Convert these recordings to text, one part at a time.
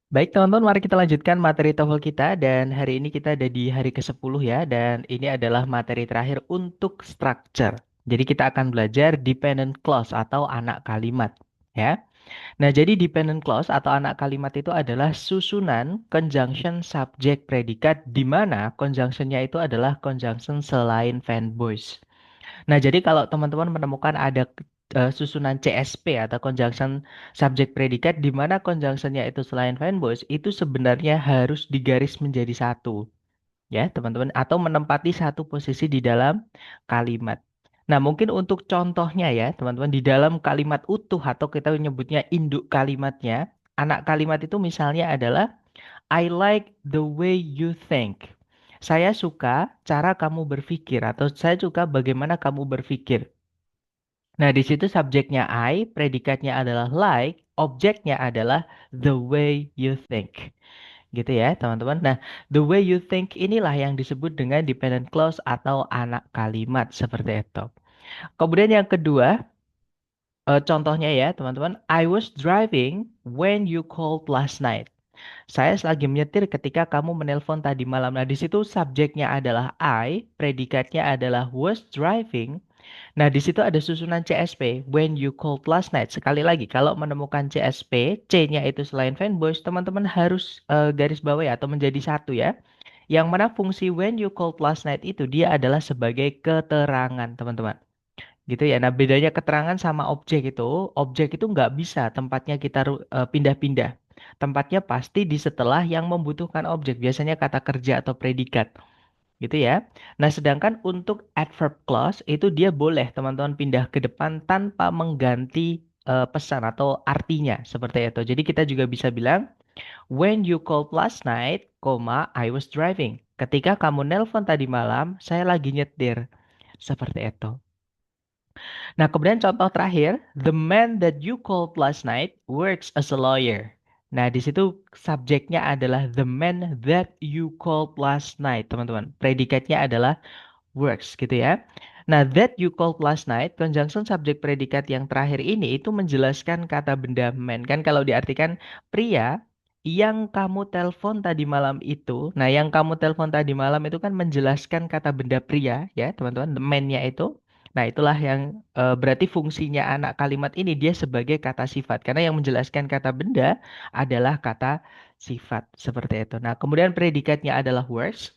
Baik teman-teman, mari kita lanjutkan materi TOEFL kita dan hari ini kita ada di hari ke-10 ya dan ini adalah materi terakhir untuk structure. Jadi kita akan belajar dependent clause atau anak kalimat ya. Nah, jadi dependent clause atau anak kalimat itu adalah susunan conjunction subject predikat di mana conjunctionnya itu adalah conjunction selain fanboys. Nah, jadi kalau teman-teman menemukan ada susunan CSP atau conjunction subject predikat di mana conjunctionnya itu selain fanboys, itu sebenarnya harus digaris menjadi satu, ya, teman-teman, atau menempati satu posisi di dalam kalimat. Nah, mungkin untuk contohnya ya, teman-teman, di dalam kalimat utuh atau kita menyebutnya induk kalimatnya, anak kalimat itu misalnya adalah I like the way you think. Saya suka cara kamu berpikir atau saya suka bagaimana kamu berpikir. Nah, di situ subjeknya I, predikatnya adalah like, objeknya adalah the way you think. Gitu ya, teman-teman. Nah, the way you think inilah yang disebut dengan dependent clause atau anak kalimat seperti itu. Kemudian yang kedua, contohnya ya, teman-teman. I was driving when you called last night. Saya lagi menyetir ketika kamu menelpon tadi malam. Nah, di situ subjeknya adalah I, predikatnya adalah was driving. Nah, di situ ada susunan CSP, when you called last night. Sekali lagi, kalau menemukan CSP, C-nya itu selain fanboys, teman-teman harus garis bawah ya, atau menjadi satu ya. Yang mana fungsi when you called last night itu dia adalah sebagai keterangan, teman-teman. Gitu ya. Nah, bedanya keterangan sama objek itu nggak bisa tempatnya kita pindah-pindah. Tempatnya pasti di setelah yang membutuhkan objek, biasanya kata kerja atau predikat. Gitu ya. Nah, sedangkan untuk adverb clause itu dia boleh teman-teman pindah ke depan tanpa mengganti pesan atau artinya seperti itu. Jadi kita juga bisa bilang when you called last night, I was driving. Ketika kamu nelpon tadi malam, saya lagi nyetir. Seperti itu. Nah, kemudian contoh terakhir, the man that you called last night works as a lawyer. Nah, di situ subjeknya adalah the man that you called last night, teman-teman. Predikatnya adalah works gitu ya. Nah, that you called last night, conjunction subjek predikat yang terakhir ini itu menjelaskan kata benda man. Kan kalau diartikan pria yang kamu telepon tadi malam itu. Nah, yang kamu telepon tadi malam itu kan menjelaskan kata benda pria ya, teman-teman, the man-nya itu. Nah, itulah yang berarti fungsinya anak kalimat ini dia sebagai kata sifat. Karena yang menjelaskan kata benda adalah kata sifat. Seperti itu. Nah, kemudian predikatnya adalah works.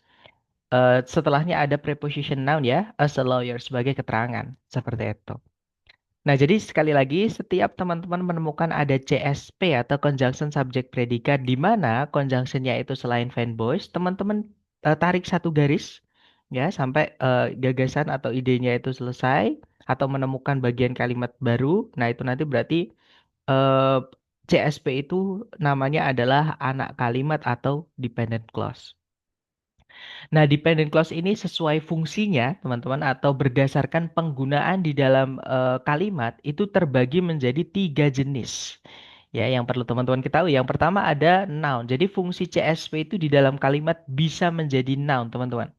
Setelahnya ada preposition noun ya, as a lawyer sebagai keterangan. Seperti itu. Nah, jadi sekali lagi, setiap teman-teman menemukan ada CSP atau conjunction subject predikat di mana conjunctionnya itu selain fanboys, teman-teman tarik satu garis ya sampai gagasan atau idenya itu selesai atau menemukan bagian kalimat baru. Nah, itu nanti berarti eh, CSP itu namanya adalah anak kalimat atau dependent clause. Nah, dependent clause ini sesuai fungsinya, teman-teman, atau berdasarkan penggunaan di dalam kalimat itu terbagi menjadi tiga jenis. Ya, yang perlu teman-teman ketahui. Yang pertama ada noun. Jadi fungsi CSV itu di dalam kalimat bisa menjadi noun, teman-teman.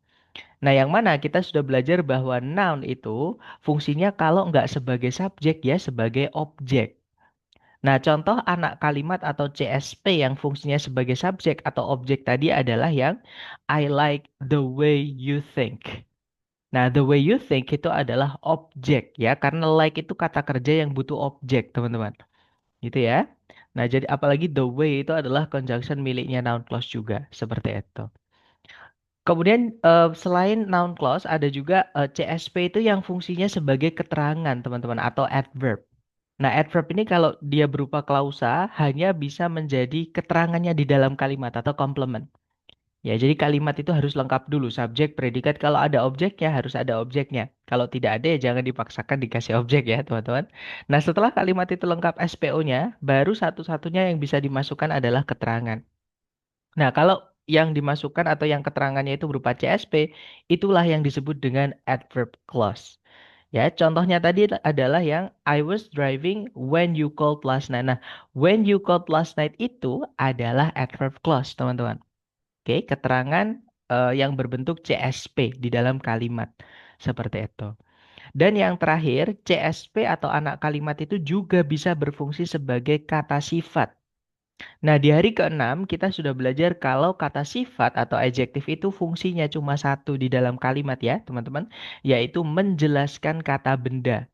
Nah, yang mana kita sudah belajar bahwa noun itu fungsinya kalau nggak sebagai subjek ya sebagai objek. Nah, contoh anak kalimat atau CSP yang fungsinya sebagai subjek atau objek tadi adalah yang I like the way you think. Nah, the way you think itu adalah objek ya, karena like itu kata kerja yang butuh objek, teman-teman. Gitu ya. Nah, jadi apalagi the way itu adalah conjunction miliknya noun clause juga, seperti itu. Kemudian selain noun clause ada juga CSP itu yang fungsinya sebagai keterangan, teman-teman, atau adverb. Nah, adverb ini kalau dia berupa klausa hanya bisa menjadi keterangannya di dalam kalimat atau complement. Ya, jadi kalimat itu harus lengkap dulu, subjek, predikat. Kalau ada objeknya harus ada objeknya. Kalau tidak ada ya jangan dipaksakan dikasih objek ya, teman-teman. Nah, setelah kalimat itu lengkap SPO-nya, baru satu-satunya yang bisa dimasukkan adalah keterangan. Nah, kalau yang dimasukkan atau yang keterangannya itu berupa CSP, itulah yang disebut dengan adverb clause. Ya, contohnya tadi adalah yang I was driving when you called last night. Nah, when you called last night itu adalah adverb clause, teman-teman. Oke, keterangan yang berbentuk CSP di dalam kalimat. Seperti itu. Dan yang terakhir, CSP atau anak kalimat itu juga bisa berfungsi sebagai kata sifat. Nah, di hari keenam kita sudah belajar kalau kata sifat atau adjektif itu fungsinya cuma satu di dalam kalimat ya, teman-teman, yaitu menjelaskan kata benda.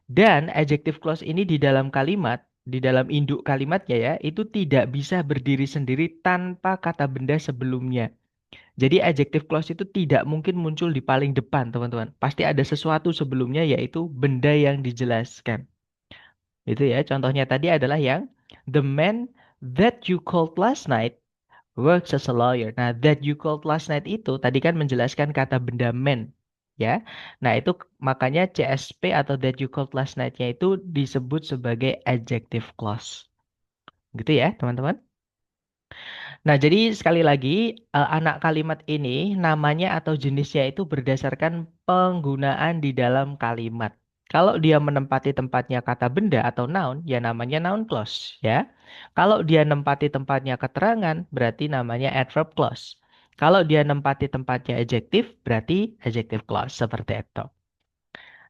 Dan adjective clause ini di dalam kalimat, di dalam induk kalimatnya ya, itu tidak bisa berdiri sendiri tanpa kata benda sebelumnya. Jadi adjective clause itu tidak mungkin muncul di paling depan, teman-teman. Pasti ada sesuatu sebelumnya yaitu benda yang dijelaskan. Itu ya, contohnya tadi adalah yang the man that you called last night works as a lawyer. Nah, that you called last night itu tadi kan menjelaskan kata benda man, ya. Nah, itu makanya CSP atau that you called last night-nya itu disebut sebagai adjective clause. Gitu ya, teman-teman. Nah, jadi sekali lagi anak kalimat ini namanya atau jenisnya itu berdasarkan penggunaan di dalam kalimat. Kalau dia menempati tempatnya kata benda atau noun, ya namanya noun clause, ya. Kalau dia nempati tempatnya keterangan, berarti namanya adverb clause. Kalau dia nempati tempatnya adjektif, berarti adjective clause seperti itu.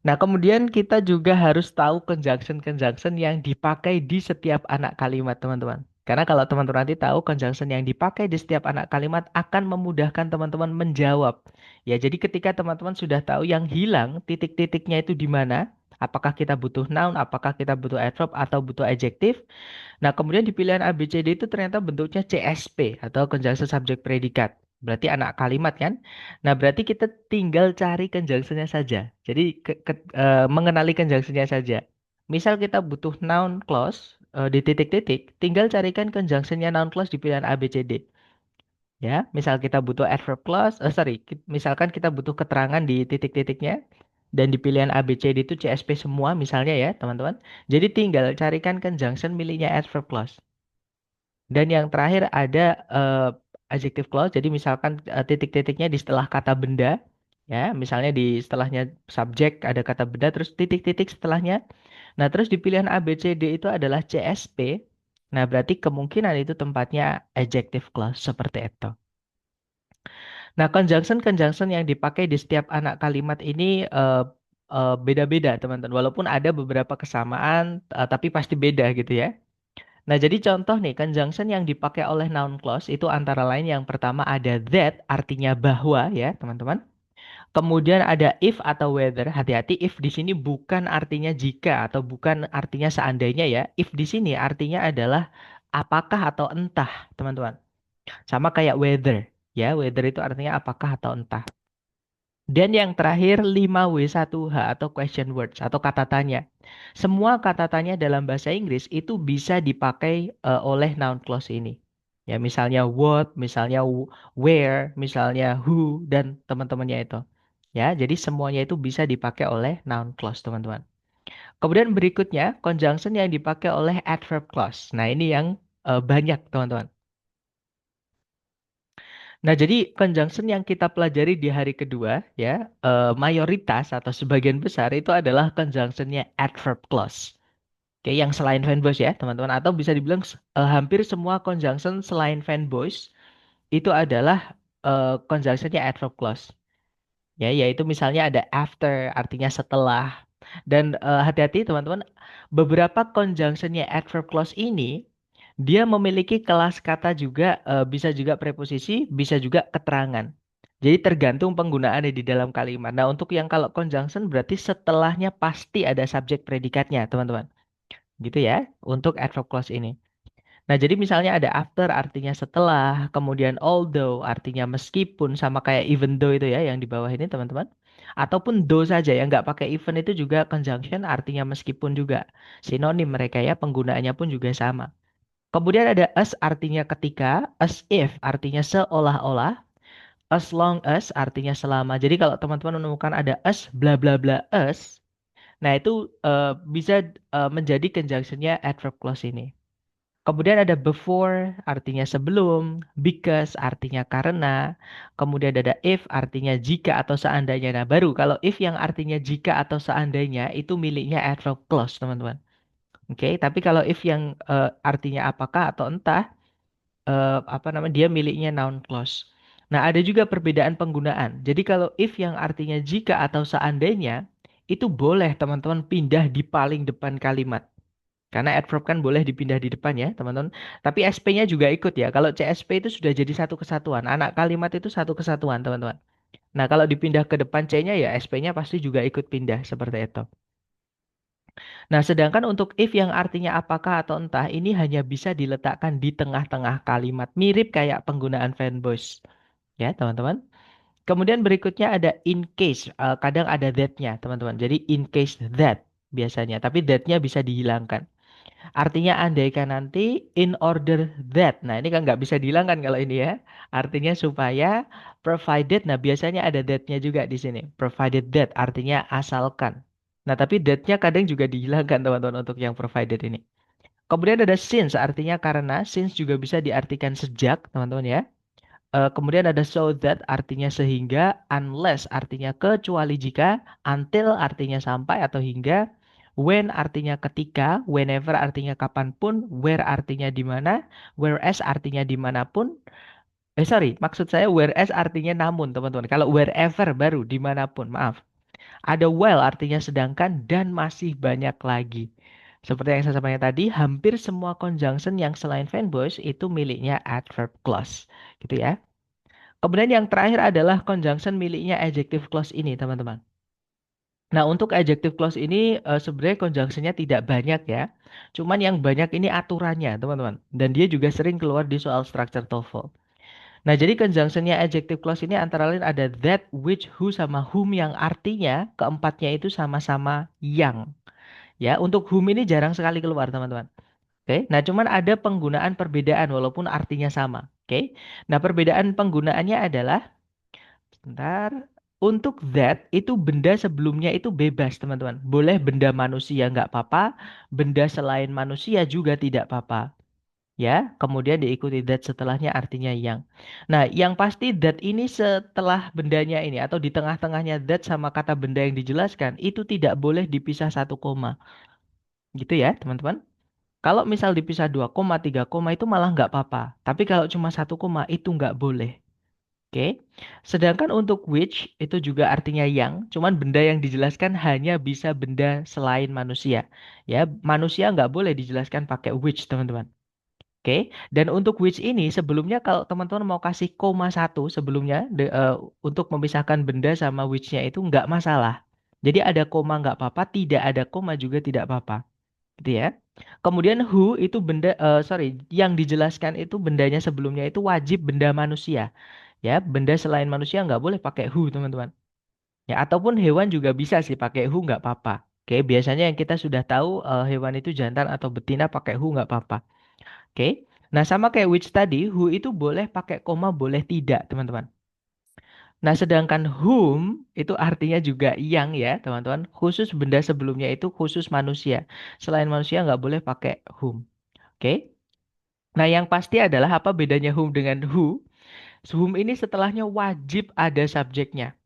Nah, kemudian kita juga harus tahu conjunction-conjunction yang dipakai di setiap anak kalimat, teman-teman. Karena kalau teman-teman nanti tahu conjunction yang dipakai di setiap anak kalimat akan memudahkan teman-teman menjawab. Ya, jadi ketika teman-teman sudah tahu yang hilang titik-titiknya itu di mana, apakah kita butuh noun, apakah kita butuh adverb atau butuh adjektif. Nah, kemudian di pilihan A, B, C, D itu ternyata bentuknya CSP atau conjunction subject predikat. Berarti anak kalimat kan? Nah, berarti kita tinggal cari conjunction-nya saja. Jadi mengenali conjunction-nya saja. Misal kita butuh noun clause di titik-titik, tinggal carikan conjunction-nya noun clause di pilihan A, B, C, D. Ya, misal kita butuh adverb clause, misalkan kita butuh keterangan di titik-titiknya, dan di pilihan A, B, C, D itu CSP semua misalnya ya, teman-teman. Jadi tinggal carikan conjunction miliknya adverb clause. Dan yang terakhir ada adjective clause. Jadi misalkan titik-titiknya di setelah kata benda, ya, misalnya di setelahnya subjek ada kata benda, terus titik-titik setelahnya. Nah, terus di pilihan A, B, C, D itu adalah CSP. Nah, berarti kemungkinan itu tempatnya adjective clause seperti itu. Nah, conjunction-conjunction yang dipakai di setiap anak kalimat ini beda-beda, teman-teman. Walaupun ada beberapa kesamaan, tapi pasti beda gitu ya. Nah, jadi contoh nih, conjunction yang dipakai oleh noun clause itu antara lain yang pertama ada that, artinya bahwa ya, teman-teman. Kemudian ada if atau whether. Hati-hati, if di sini bukan artinya jika atau bukan artinya seandainya ya. If di sini artinya adalah apakah atau entah, teman-teman. Sama kayak whether, ya. Whether itu artinya apakah atau entah. Dan yang terakhir 5W1H atau question words atau kata tanya. Semua kata tanya dalam bahasa Inggris itu bisa dipakai oleh noun clause ini. Ya, misalnya what, misalnya where, misalnya who dan teman-temannya itu. Ya, jadi semuanya itu bisa dipakai oleh noun clause, teman-teman. Kemudian berikutnya conjunction yang dipakai oleh adverb clause. Nah, ini yang banyak, teman-teman. Nah, jadi conjunction yang kita pelajari di hari kedua, ya, mayoritas atau sebagian besar itu adalah conjunctionnya adverb clause. Oke, yang selain fanboys ya, teman-teman. Atau bisa dibilang hampir semua conjunction selain fanboys itu adalah conjunctionnya adverb clause. Ya, yaitu misalnya ada after, artinya setelah. Dan hati-hati teman-teman, beberapa conjunctionnya adverb clause ini dia memiliki kelas kata juga, bisa juga preposisi, bisa juga keterangan. Jadi tergantung penggunaannya di dalam kalimat. Nah, untuk yang kalau conjunction berarti setelahnya pasti ada subjek predikatnya, teman-teman. Gitu ya, untuk adverb clause ini. Nah, jadi misalnya ada after artinya setelah, kemudian although artinya meskipun sama kayak even though itu ya yang di bawah ini, teman-teman. Ataupun though saja yang nggak pakai even itu juga conjunction artinya meskipun juga. Sinonim mereka ya, penggunaannya pun juga sama. Kemudian ada as artinya ketika, as if artinya seolah-olah, as long as artinya selama. Jadi kalau teman-teman menemukan ada as bla bla bla as, nah itu bisa menjadi conjunctionnya adverb clause ini. Kemudian ada before artinya sebelum, because artinya karena, kemudian ada if artinya jika atau seandainya. Nah, baru kalau if yang artinya jika atau seandainya itu miliknya adverb clause, teman-teman. Oke, tapi kalau if yang artinya apakah atau entah, apa namanya dia miliknya noun clause. Nah, ada juga perbedaan penggunaan. Jadi kalau if yang artinya jika atau seandainya itu boleh teman-teman pindah di paling depan kalimat. Karena adverb kan boleh dipindah di depan ya, teman-teman. Tapi SP-nya juga ikut ya. Kalau CSP itu sudah jadi satu kesatuan. Anak kalimat itu satu kesatuan, teman-teman. Nah, kalau dipindah ke depan C-nya ya SP-nya pasti juga ikut pindah seperti itu. Nah, sedangkan untuk if yang artinya apakah atau entah ini hanya bisa diletakkan di tengah-tengah kalimat. Mirip kayak penggunaan fanboys. Ya, teman-teman. Kemudian berikutnya ada in case. Kadang ada that-nya, teman-teman. Jadi in case that biasanya. Tapi that-nya bisa dihilangkan. Artinya andaikan nanti in order that. Nah, ini kan nggak bisa dihilangkan kalau ini ya. Artinya supaya provided. Nah, biasanya ada that-nya juga di sini. Provided that artinya asalkan. Nah, tapi that-nya kadang juga dihilangkan teman-teman untuk yang provided ini. Kemudian ada since artinya karena. Since juga bisa diartikan sejak teman-teman ya. Kemudian ada so that artinya sehingga, unless artinya kecuali jika, until artinya sampai atau hingga, when artinya ketika, whenever artinya kapanpun, where artinya di mana, whereas artinya dimanapun. Sorry, maksud saya whereas artinya namun teman-teman. Kalau wherever baru dimanapun, maaf. Ada while artinya sedangkan dan masih banyak lagi. Seperti yang saya sampaikan tadi, hampir semua conjunction yang selain fanboys itu miliknya adverb clause. Gitu ya. Kemudian yang terakhir adalah conjunction miliknya adjective clause ini, teman-teman. Nah, untuk adjective clause ini sebenarnya conjunctionnya tidak banyak ya. Cuman yang banyak ini aturannya, teman-teman. Dan dia juga sering keluar di soal structure TOEFL. Nah, jadi conjunctionnya adjective clause ini antara lain ada that, which, who, sama whom yang artinya keempatnya itu sama-sama yang. Ya, untuk whom ini jarang sekali keluar, teman-teman. Oke, nah cuman ada penggunaan perbedaan walaupun artinya sama. Oke, nah perbedaan penggunaannya adalah sebentar. Untuk that, itu benda sebelumnya itu bebas, teman-teman. Boleh benda manusia nggak apa-apa, benda selain manusia juga tidak apa-apa. Ya, kemudian diikuti that setelahnya artinya yang. Nah, yang pasti that ini setelah bendanya ini atau di tengah-tengahnya that sama kata benda yang dijelaskan itu tidak boleh dipisah satu koma. Gitu ya, teman-teman. Kalau misal dipisah 2 koma, 3 koma itu malah nggak apa-apa. Tapi kalau cuma satu koma itu nggak boleh. Oke, sedangkan untuk which itu juga artinya yang, cuman benda yang dijelaskan hanya bisa benda selain manusia. Ya, manusia nggak boleh dijelaskan pakai which, teman-teman. Oke, dan untuk which ini sebelumnya kalau teman-teman mau kasih koma satu sebelumnya untuk memisahkan benda sama which-nya itu nggak masalah. Jadi ada koma nggak apa-apa, tidak ada koma juga tidak apa-apa, gitu ya. Kemudian who itu benda, sorry, yang dijelaskan itu bendanya sebelumnya itu wajib benda manusia. Ya, benda selain manusia nggak boleh pakai who, teman-teman. Ya, ataupun hewan juga bisa sih pakai who nggak apa-apa. Oke, biasanya yang kita sudah tahu hewan itu jantan atau betina pakai who nggak apa-apa. Oke. Nah, sama kayak which tadi, who itu boleh pakai koma, boleh tidak, teman-teman. Nah, sedangkan whom itu artinya juga yang ya, teman-teman. Khusus benda sebelumnya itu khusus manusia. Selain manusia nggak boleh pakai whom. Oke. Nah, yang pasti adalah apa bedanya whom dengan who? Whom ini setelahnya wajib ada subjeknya.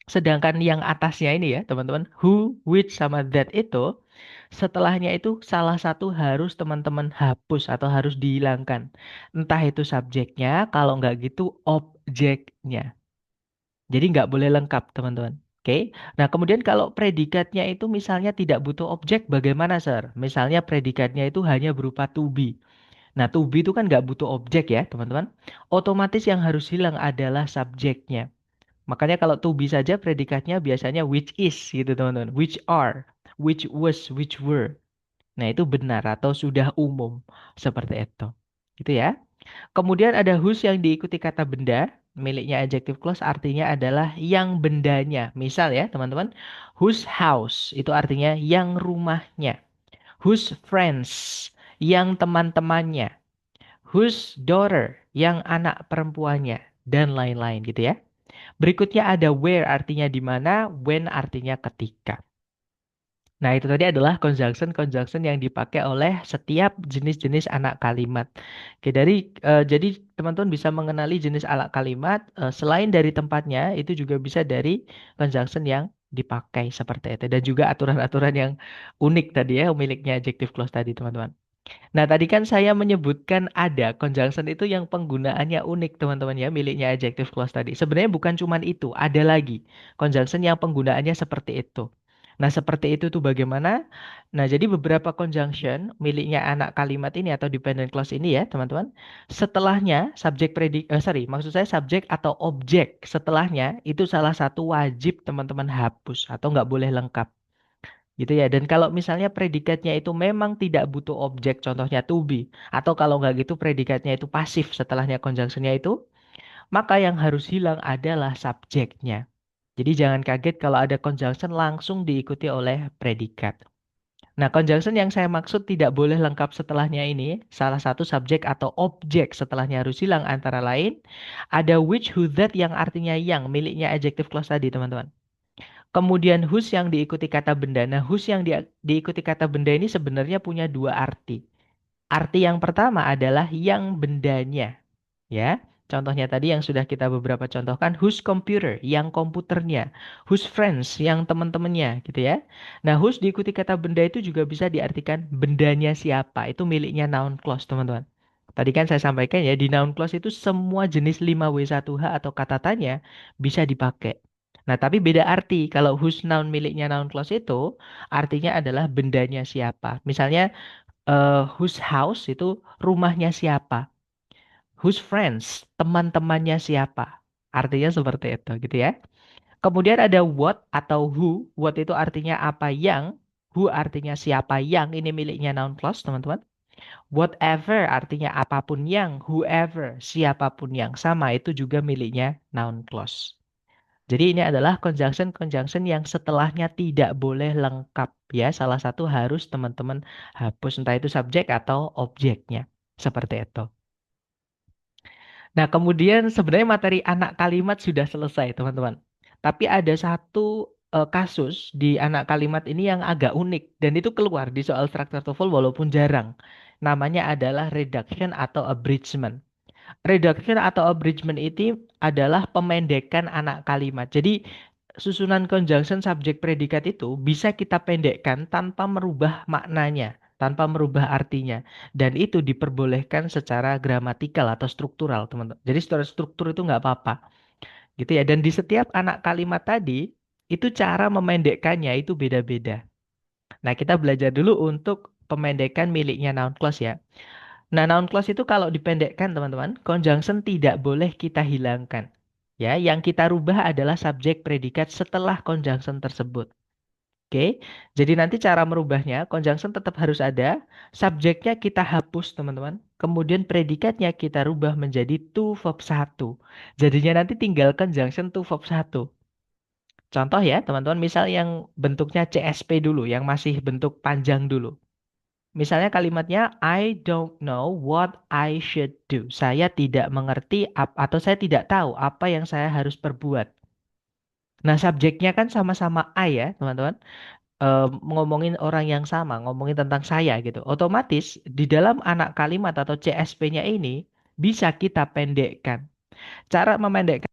Sedangkan yang atasnya ini ya, teman-teman, who, which, sama that itu, setelahnya itu salah satu harus teman-teman hapus atau harus dihilangkan. Entah itu subjeknya, kalau nggak gitu objeknya. Jadi nggak boleh lengkap, teman-teman. Oke. Nah, kemudian kalau predikatnya itu misalnya tidak butuh objek, bagaimana, Sir? Misalnya predikatnya itu hanya berupa to be. Nah, to be itu kan nggak butuh objek ya, teman-teman. Otomatis yang harus hilang adalah subjeknya. Makanya kalau to be saja predikatnya biasanya which is gitu teman-teman. Which are, which was, which were. Nah itu benar atau sudah umum. Seperti itu. Gitu ya. Kemudian ada whose yang diikuti kata benda. Miliknya adjective clause artinya adalah yang bendanya. Misal ya teman-teman. Whose house itu artinya yang rumahnya. Whose friends yang teman-temannya. Whose daughter yang anak perempuannya. Dan lain-lain gitu ya. Berikutnya ada where artinya di mana, when artinya ketika. Nah, itu tadi adalah conjunction-conjunction yang dipakai oleh setiap jenis-jenis anak kalimat. Oke, jadi teman-teman bisa mengenali jenis anak kalimat selain dari tempatnya, itu juga bisa dari conjunction yang dipakai seperti itu dan juga aturan-aturan yang unik tadi ya, miliknya adjective clause tadi, teman-teman. Nah, tadi kan saya menyebutkan ada conjunction itu yang penggunaannya unik, teman-teman ya, miliknya adjective clause tadi. Sebenarnya bukan cuman itu, ada lagi conjunction yang penggunaannya seperti itu. Nah, seperti itu tuh bagaimana? Nah, jadi beberapa conjunction miliknya anak kalimat ini atau dependent clause ini ya, teman-teman. Setelahnya subjek maksud saya subjek atau objek setelahnya itu salah satu wajib teman-teman hapus atau nggak boleh lengkap. Gitu ya. Dan kalau misalnya predikatnya itu memang tidak butuh objek, contohnya to be, atau kalau nggak gitu predikatnya itu pasif setelahnya conjunctionnya itu, maka yang harus hilang adalah subjeknya. Jadi jangan kaget kalau ada conjunction langsung diikuti oleh predikat. Nah, conjunction yang saya maksud tidak boleh lengkap setelahnya ini, salah satu subjek atau objek setelahnya harus hilang antara lain, ada which, who, that yang artinya yang, miliknya adjective clause tadi, teman-teman. Kemudian whose yang diikuti kata benda. Nah, whose yang diikuti kata benda ini sebenarnya punya dua arti. Arti yang pertama adalah yang bendanya. Ya, contohnya tadi yang sudah kita beberapa contohkan, whose computer, yang komputernya, whose friends, yang teman-temannya, gitu ya. Nah, whose diikuti kata benda itu juga bisa diartikan bendanya siapa, itu miliknya noun clause, teman-teman. Tadi kan saya sampaikan ya, di noun clause itu semua jenis 5W1H atau kata tanya bisa dipakai. Nah, tapi beda arti. Kalau whose noun miliknya noun clause itu artinya adalah bendanya siapa. Misalnya, whose house itu rumahnya siapa. Whose friends, teman-temannya siapa. Artinya seperti itu gitu ya. Kemudian ada what atau who. What itu artinya apa yang. Who artinya siapa yang. Ini miliknya noun clause teman-teman. Whatever artinya apapun yang. Whoever, siapapun yang. Sama itu juga miliknya noun clause. Jadi ini adalah conjunction-conjunction yang setelahnya tidak boleh lengkap ya. Salah satu harus teman-teman hapus entah itu subjek atau objeknya. Seperti itu. Nah, kemudian sebenarnya materi anak kalimat sudah selesai, teman-teman. Tapi ada satu kasus di anak kalimat ini yang agak unik dan itu keluar di soal struktur TOEFL walaupun jarang. Namanya adalah reduction atau abridgment. Reduction atau abridgment itu adalah pemendekan anak kalimat. Jadi susunan conjunction subjek predikat itu bisa kita pendekkan tanpa merubah maknanya, tanpa merubah artinya. Dan itu diperbolehkan secara gramatikal atau struktural, teman-teman. Jadi secara struktur itu nggak apa-apa. Gitu ya. Dan di setiap anak kalimat tadi, itu cara memendekkannya itu beda-beda. Nah, kita belajar dulu untuk pemendekan miliknya noun clause ya. Nah, noun clause itu kalau dipendekkan, teman-teman, conjunction tidak boleh kita hilangkan. Ya, yang kita rubah adalah subjek predikat setelah conjunction tersebut. Oke, jadi nanti cara merubahnya, conjunction tetap harus ada, subjeknya kita hapus, teman-teman. Kemudian predikatnya kita rubah menjadi to verb 1. Jadinya nanti tinggal conjunction to verb 1. Contoh ya, teman-teman, misal yang bentuknya CSP dulu, yang masih bentuk panjang dulu. Misalnya kalimatnya I don't know what I should do. Saya tidak mengerti atau saya tidak tahu apa yang saya harus perbuat. Nah, subjeknya kan sama-sama I ya, teman-teman. Ngomongin orang yang sama, ngomongin tentang saya gitu. Otomatis di dalam anak kalimat atau CSP-nya ini bisa kita pendekkan. Cara memendekkan.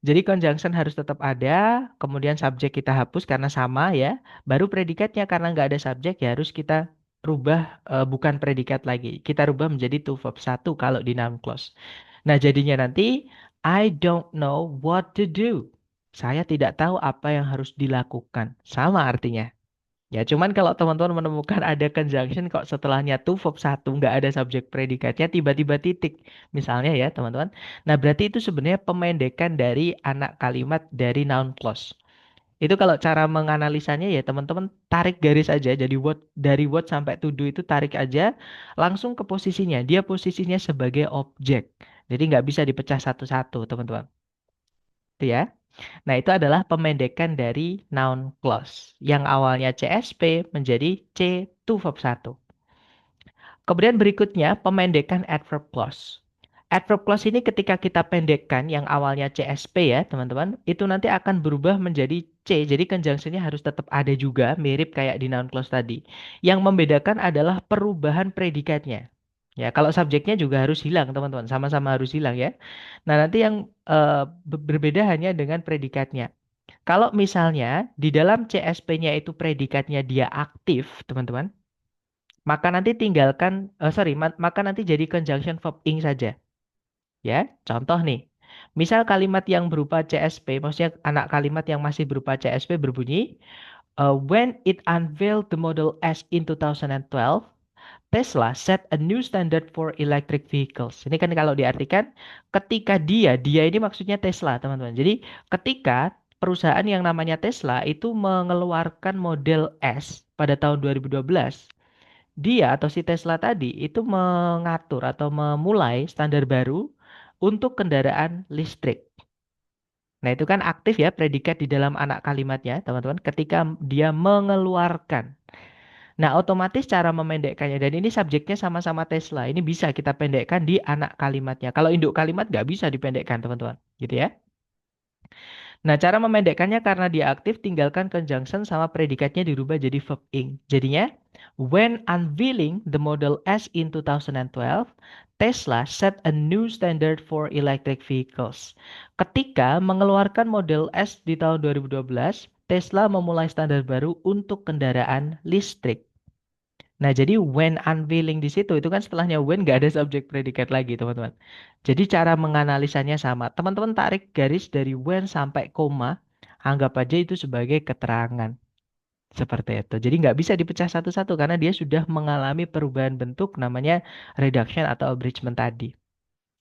Jadi conjunction harus tetap ada, kemudian subjek kita hapus karena sama ya. Baru predikatnya karena nggak ada subjek ya harus kita rubah bukan predikat lagi. Kita rubah menjadi to verb 1 kalau di noun clause. Nah, jadinya nanti I don't know what to do. Saya tidak tahu apa yang harus dilakukan. Sama artinya. Ya, cuman kalau teman-teman menemukan ada conjunction kok setelahnya to verb 1 nggak ada subjek predikatnya tiba-tiba titik. Misalnya ya, teman-teman. Nah, berarti itu sebenarnya pemendekan dari anak kalimat dari noun clause. Itu kalau cara menganalisanya ya teman-teman tarik garis aja. Jadi what dari what sampai to do itu tarik aja langsung ke posisinya. Dia posisinya sebagai objek. Jadi nggak bisa dipecah satu-satu, teman-teman. Itu ya. Nah, itu adalah pemendekan dari noun clause. Yang awalnya CSP menjadi C to verb 1. Kemudian berikutnya pemendekan adverb clause. Adverb clause ini ketika kita pendekkan yang awalnya CSP ya teman-teman, itu nanti akan berubah menjadi C. Jadi conjunctionnya harus tetap ada juga, mirip kayak di noun clause tadi. Yang membedakan adalah perubahan predikatnya. Ya, kalau subjeknya juga harus hilang teman-teman, sama-sama harus hilang ya. Nah, nanti yang berbeda hanya dengan predikatnya. Kalau misalnya di dalam CSP-nya itu predikatnya dia aktif, teman-teman, maka nanti maka nanti jadi conjunction verb ing saja. Ya, contoh nih. Misal kalimat yang berupa CSP, maksudnya anak kalimat yang masih berupa CSP berbunyi, when it unveiled the Model S in 2012, Tesla set a new standard for electric vehicles. Ini kan kalau diartikan ketika dia ini maksudnya Tesla, teman-teman. Jadi ketika perusahaan yang namanya Tesla itu mengeluarkan model S pada tahun 2012, dia atau si Tesla tadi itu mengatur atau memulai standar baru untuk kendaraan listrik. Nah, itu kan aktif ya predikat di dalam anak kalimatnya, teman-teman, ketika dia mengeluarkan. Nah, otomatis cara memendekkannya, dan ini subjeknya sama-sama Tesla, ini bisa kita pendekkan di anak kalimatnya. Kalau induk kalimat nggak bisa dipendekkan, teman-teman. Gitu ya. Nah, cara memendekkannya karena dia aktif, tinggalkan conjunction sama predikatnya dirubah jadi verb ing. Jadinya, when unveiling the Model S in 2012, Tesla set a new standard for electric vehicles. Ketika mengeluarkan Model S di tahun 2012, Tesla memulai standar baru untuk kendaraan listrik. Nah, jadi when unveiling di situ itu kan setelahnya when nggak ada subjek predikat lagi, teman-teman. Jadi cara menganalisanya sama. Teman-teman tarik garis dari when sampai koma, anggap aja itu sebagai keterangan. Seperti itu. Jadi nggak bisa dipecah satu-satu karena dia sudah mengalami perubahan bentuk namanya reduction atau abridgment tadi.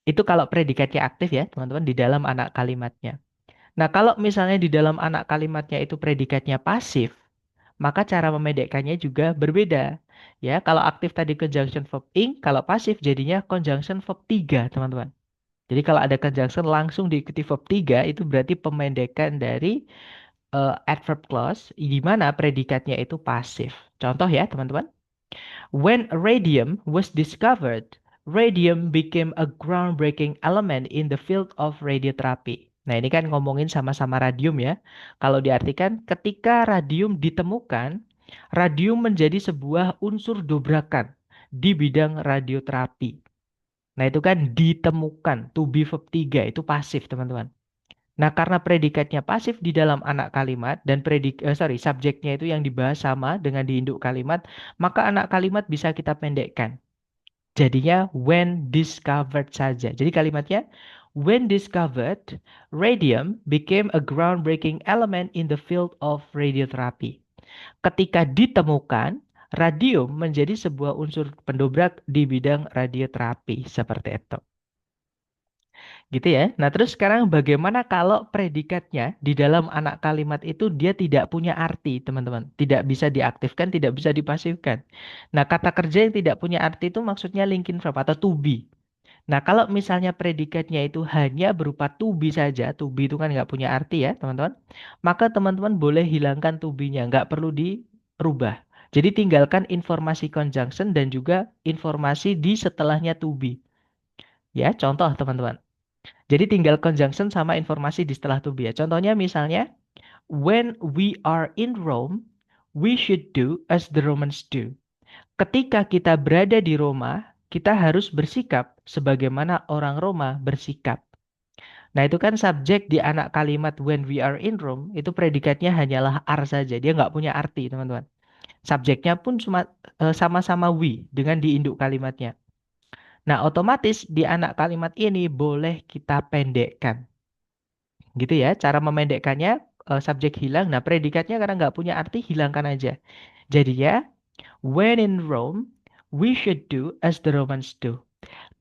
Itu kalau predikatnya aktif ya, teman-teman, di dalam anak kalimatnya. Nah, kalau misalnya di dalam anak kalimatnya itu predikatnya pasif, maka cara memendekkannya juga berbeda. Ya, kalau aktif tadi conjunction verb ing, kalau pasif jadinya conjunction verb 3, teman-teman. Jadi kalau ada conjunction langsung diikuti verb 3, itu berarti pemendekan dari adverb clause di mana predikatnya itu pasif. Contoh ya, teman-teman. When radium was discovered, radium became a groundbreaking element in the field of radiotherapy. Nah, ini kan ngomongin sama-sama radium ya. Kalau diartikan, ketika radium ditemukan, radium menjadi sebuah unsur dobrakan di bidang radioterapi. Nah, itu kan ditemukan, to be verb 3, itu pasif, teman-teman. Nah, karena predikatnya pasif di dalam anak kalimat dan subjeknya itu yang dibahas sama dengan di induk kalimat, maka anak kalimat bisa kita pendekkan. Jadinya when discovered saja. Jadi kalimatnya when discovered, radium became a groundbreaking element in the field of radiotherapy. Ketika ditemukan, radium menjadi sebuah unsur pendobrak di bidang radioterapi seperti itu. Gitu ya. Nah, terus sekarang bagaimana kalau predikatnya di dalam anak kalimat itu dia tidak punya arti, teman-teman. Tidak bisa diaktifkan, tidak bisa dipasifkan. Nah, kata kerja yang tidak punya arti itu maksudnya linking verb atau to be. Nah, kalau misalnya predikatnya itu hanya berupa to be saja, to be itu kan nggak punya arti ya, teman-teman. Maka teman-teman boleh hilangkan to be-nya, nggak perlu dirubah. Jadi tinggalkan informasi conjunction dan juga informasi di setelahnya to be. Ya, contoh teman-teman. Jadi tinggal conjunction sama informasi di setelah to be ya. Contohnya misalnya, when we are in Rome, we should do as the Romans do. Ketika kita berada di Roma, kita harus bersikap sebagaimana orang Roma bersikap. Nah, itu kan subjek di anak kalimat when we are in Rome, itu predikatnya hanyalah are saja. Dia nggak punya arti, teman-teman. Subjeknya pun cuma sama-sama we dengan di induk kalimatnya. Nah, otomatis di anak kalimat ini boleh kita pendekkan. Gitu ya, cara memendekkannya subjek hilang. Nah, predikatnya karena nggak punya arti, hilangkan aja. Jadi ya, when in Rome, we should do as the Romans do.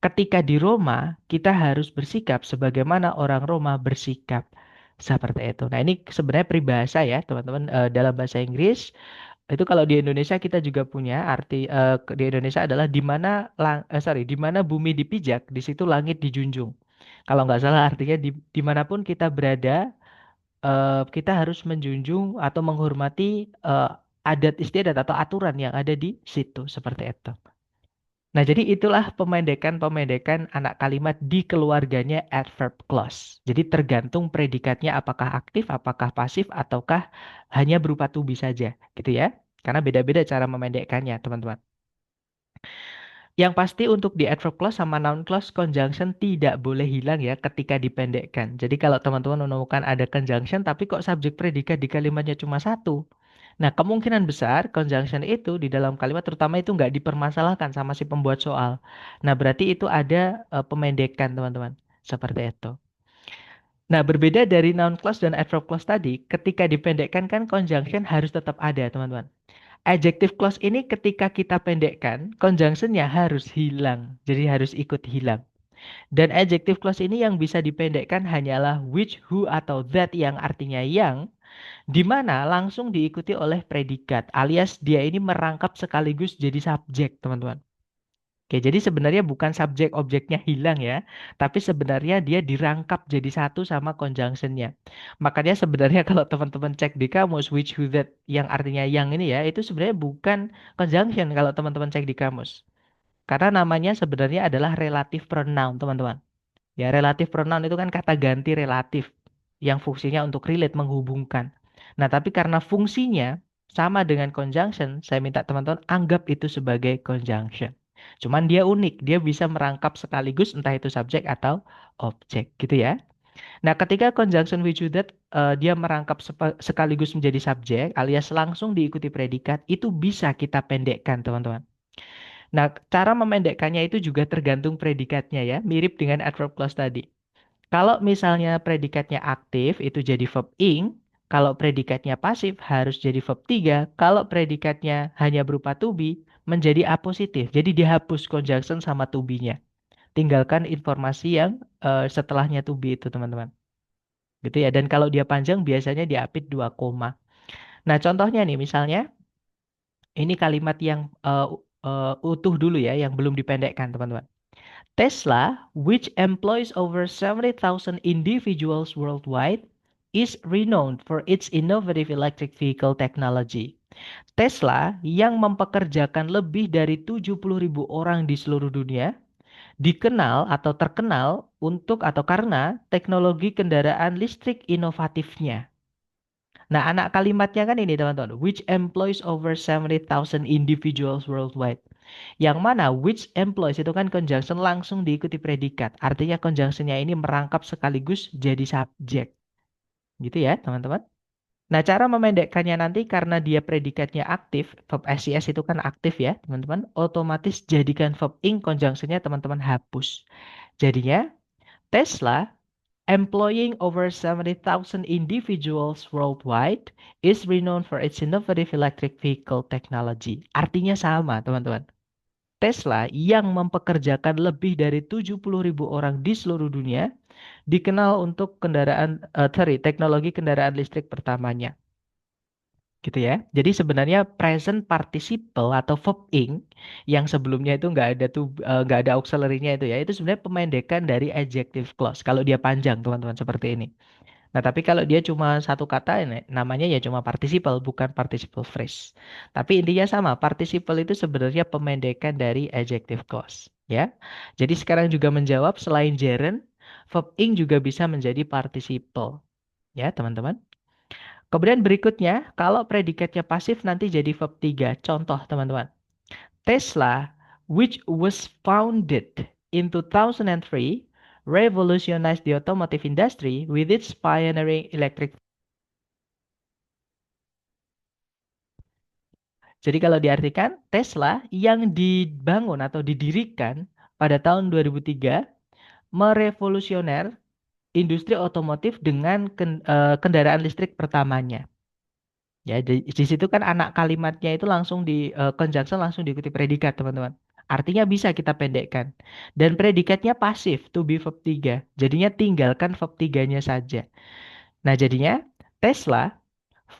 Ketika di Roma, kita harus bersikap sebagaimana orang Roma bersikap. Seperti itu. Nah, ini sebenarnya peribahasa ya, teman-teman. Dalam bahasa Inggris, itu kalau di Indonesia kita juga punya arti di Indonesia adalah di mana bumi dipijak, di situ langit dijunjung. Kalau nggak salah artinya dimanapun kita berada, kita harus menjunjung atau menghormati adat istiadat atau aturan yang ada di situ seperti itu. Nah, jadi itulah pemendekan-pemendekan anak kalimat di keluarganya adverb clause. Jadi tergantung predikatnya apakah aktif, apakah pasif, ataukah hanya berupa to be saja, gitu ya. Karena beda-beda cara memendekkannya, teman-teman. Yang pasti untuk di adverb clause sama noun clause conjunction tidak boleh hilang ya ketika dipendekkan. Jadi kalau teman-teman menemukan ada conjunction tapi kok subjek predikat di kalimatnya cuma satu. Nah, kemungkinan besar conjunction itu di dalam kalimat terutama itu nggak dipermasalahkan sama si pembuat soal. Nah, berarti itu ada pemendekan teman-teman. Seperti itu. Nah, berbeda dari noun clause dan adverb clause tadi, ketika dipendekkan kan conjunction harus tetap ada, teman-teman. Adjective clause ini ketika kita pendekkan, conjunctionnya harus hilang. Jadi harus ikut hilang. Dan adjective clause ini yang bisa dipendekkan hanyalah which, who, atau that yang artinya yang, di mana langsung diikuti oleh predikat, alias dia ini merangkap sekaligus jadi subjek, teman-teman. Oke, jadi sebenarnya bukan subjek objeknya hilang ya, tapi sebenarnya dia dirangkap jadi satu sama conjunctionnya. Makanya sebenarnya kalau teman-teman cek di kamus which, who, that yang artinya yang ini ya, itu sebenarnya bukan conjunction kalau teman-teman cek di kamus. Karena namanya sebenarnya adalah relative pronoun, teman-teman. Ya, relative pronoun itu kan kata ganti relatif yang fungsinya untuk relate, menghubungkan. Nah, tapi karena fungsinya sama dengan conjunction, saya minta teman-teman anggap itu sebagai conjunction. Cuman dia unik, dia bisa merangkap sekaligus entah itu subjek atau objek, gitu ya. Nah, ketika conjunction which with that dia merangkap sekaligus menjadi subjek alias langsung diikuti predikat, itu bisa kita pendekkan, teman-teman. Nah, cara memendekkannya itu juga tergantung predikatnya ya, mirip dengan adverb clause tadi. Kalau misalnya predikatnya aktif itu jadi verb ing, kalau predikatnya pasif harus jadi verb 3, kalau predikatnya hanya berupa to be menjadi apositif. Jadi dihapus conjunction sama to be-nya. Tinggalkan informasi yang setelahnya to be itu, teman-teman. Gitu ya. Dan kalau dia panjang biasanya diapit 2 koma. Nah, contohnya nih misalnya ini kalimat yang utuh dulu ya, yang belum dipendekkan, teman-teman. Tesla, which employs over 70,000 individuals worldwide, is renowned for its innovative electric vehicle technology. Tesla yang mempekerjakan lebih dari 70.000 orang di seluruh dunia, dikenal atau terkenal untuk atau karena teknologi kendaraan listrik inovatifnya. Nah, anak kalimatnya kan ini teman-teman, which employs over 70,000 individuals worldwide. Yang mana which employs itu kan conjunction langsung diikuti predikat. Artinya conjunctionnya ini merangkap sekaligus jadi subjek. Gitu ya, teman-teman. Nah, cara memendekkannya nanti karena dia predikatnya aktif, verb SES itu kan aktif ya, teman-teman. Otomatis jadikan verb ing conjunctionnya teman-teman hapus. Jadinya, Tesla employing over 70,000 individuals worldwide is renowned for its innovative electric vehicle technology. Artinya sama, teman-teman. Tesla yang mempekerjakan lebih dari 70.000 orang di seluruh dunia dikenal untuk teknologi kendaraan listrik pertamanya. Gitu ya. Jadi sebenarnya present participle atau verb ing yang sebelumnya itu nggak ada auxiliary-nya itu ya. Itu sebenarnya pemendekan dari adjective clause. Kalau dia panjang, teman-teman seperti ini. Nah, tapi kalau dia cuma satu kata, ini namanya ya cuma participle, bukan participle phrase. Tapi intinya sama, participle itu sebenarnya pemendekan dari adjective clause, ya. Jadi sekarang juga menjawab selain gerund, verb ing juga bisa menjadi participle, ya, teman-teman. Kemudian berikutnya, kalau predikatnya pasif nanti jadi verb 3. Contoh, teman-teman. Tesla, which was founded in 2003, revolutionized the automotive industry with its pioneering electric. Jadi kalau diartikan, Tesla yang dibangun atau didirikan pada tahun 2003 merevolusioner industri otomotif dengan kendaraan listrik pertamanya. Ya, di situ kan anak kalimatnya itu langsung conjunction langsung diikuti predikat, teman-teman. Artinya bisa kita pendekkan. Dan predikatnya pasif, to be verb 3. Jadinya tinggalkan verb 3-nya saja. Nah, jadinya Tesla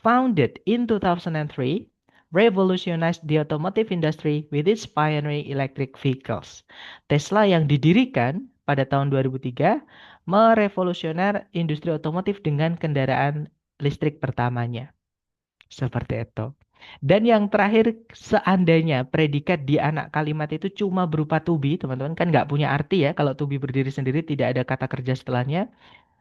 founded in 2003 revolutionized the automotive industry with its pioneering electric vehicles. Tesla yang didirikan pada tahun 2003 merevolusioner industri otomotif dengan kendaraan listrik pertamanya. Seperti itu. Dan yang terakhir, seandainya predikat di anak kalimat itu cuma berupa to be, teman-teman kan nggak punya arti ya. Kalau to be berdiri sendiri tidak ada kata kerja setelahnya.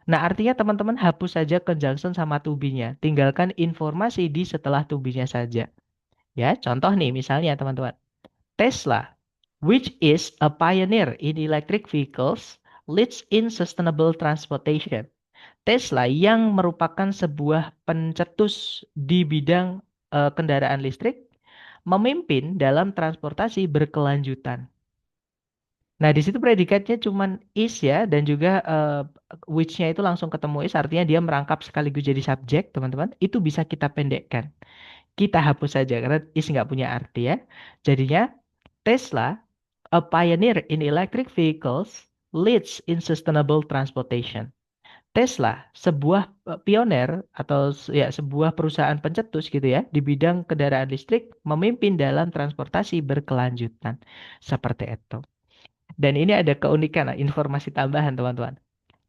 Nah, artinya teman-teman hapus saja conjunction sama to be-nya. Tinggalkan informasi di setelah to be-nya saja. Ya, contoh nih misalnya teman-teman. Tesla, which is a pioneer in electric vehicles, leads in sustainable transportation. Tesla yang merupakan sebuah pencetus di bidang kendaraan listrik, memimpin dalam transportasi berkelanjutan. Nah, di situ predikatnya cuman is ya, dan juga which-nya itu langsung ketemu is, artinya dia merangkap sekaligus jadi subjek, teman-teman. Itu bisa kita pendekkan. Kita hapus saja karena is nggak punya arti ya. Jadinya Tesla, a pioneer in electric vehicles, leads in sustainable transportation. Tesla, sebuah pioner atau ya sebuah perusahaan pencetus gitu ya di bidang kendaraan listrik, memimpin dalam transportasi berkelanjutan. Seperti itu. Dan ini ada keunikan, informasi tambahan teman-teman.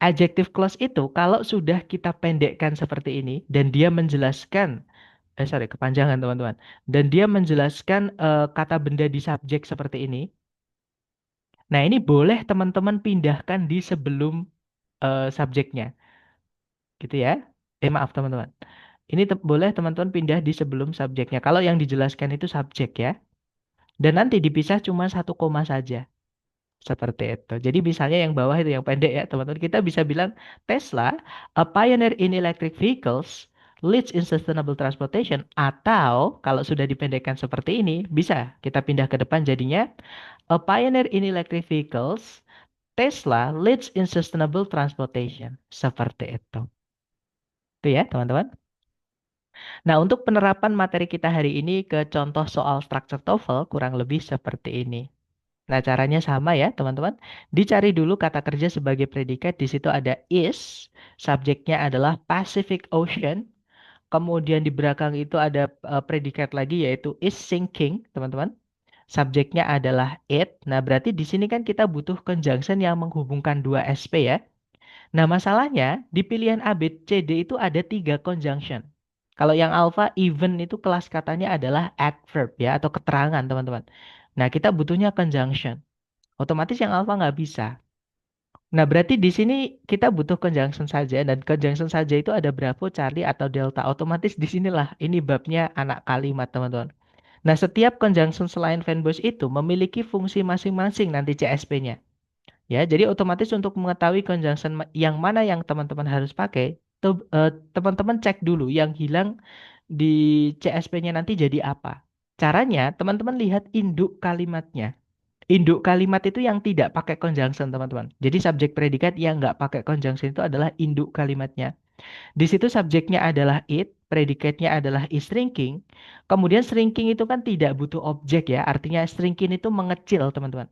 Adjective clause itu kalau sudah kita pendekkan seperti ini dan dia menjelaskan, sorry, kepanjangan teman-teman. Dan dia menjelaskan kata benda di subjek seperti ini. Nah, ini boleh teman-teman pindahkan di sebelum subjeknya, gitu ya. Maaf teman-teman. Ini boleh teman-teman pindah di sebelum subjeknya. Kalau yang dijelaskan itu subjek ya. Dan nanti dipisah cuma satu koma saja. Seperti itu. Jadi misalnya yang bawah itu yang pendek ya teman-teman. Kita bisa bilang Tesla, a pioneer in electric vehicles, leads in sustainable transportation. Atau kalau sudah dipendekkan seperti ini, bisa kita pindah ke depan jadinya a pioneer in electric vehicles, Tesla leads in sustainable transportation. Seperti itu. Itu ya teman-teman. Nah, untuk penerapan materi kita hari ini ke contoh soal structure TOEFL kurang lebih seperti ini. Nah, caranya sama ya, teman-teman. Dicari dulu kata kerja sebagai predikat. Di situ ada is, subjeknya adalah Pacific Ocean. Kemudian di belakang itu ada predikat lagi yaitu is sinking, teman-teman. Subjeknya adalah it. Nah, berarti di sini kan kita butuh conjunction yang menghubungkan dua SP ya. Nah, masalahnya di pilihan A, B, C, D itu ada tiga conjunction. Kalau yang alpha, even itu kelas katanya adalah adverb ya, atau keterangan teman-teman. Nah, kita butuhnya conjunction. Otomatis yang alpha nggak bisa. Nah, berarti di sini kita butuh conjunction saja, dan conjunction saja itu ada Bravo, Charlie, atau Delta. Otomatis di sinilah, ini babnya anak kalimat teman-teman. Nah, setiap conjunction selain fanbase itu memiliki fungsi masing-masing nanti CSP-nya. Ya, jadi otomatis untuk mengetahui conjunction yang mana yang teman-teman harus pakai, teman-teman cek dulu yang hilang di CSP-nya nanti jadi apa. Caranya, teman-teman lihat induk kalimatnya. Induk kalimat itu yang tidak pakai conjunction, teman-teman. Jadi subjek predikat yang nggak pakai conjunction itu adalah induk kalimatnya. Di situ subjeknya adalah it, predikatnya adalah is shrinking. Kemudian shrinking itu kan tidak butuh objek ya, artinya shrinking itu mengecil, teman-teman,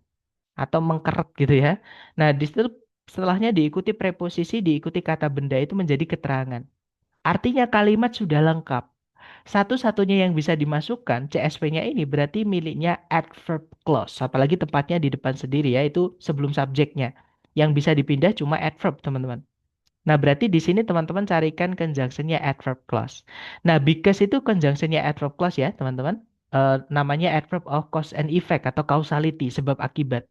atau mengkeret gitu ya. Nah, di situ setelahnya diikuti preposisi, diikuti kata benda itu menjadi keterangan. Artinya kalimat sudah lengkap. Satu-satunya yang bisa dimasukkan CSP-nya ini berarti miliknya adverb clause. Apalagi tepatnya di depan sendiri ya, itu sebelum subjeknya. Yang bisa dipindah cuma adverb, teman-teman. Nah, berarti di sini teman-teman carikan conjunction-nya adverb clause. Nah, because itu conjunction-nya adverb clause ya, teman-teman. Namanya adverb of cause and effect atau causality, sebab akibat.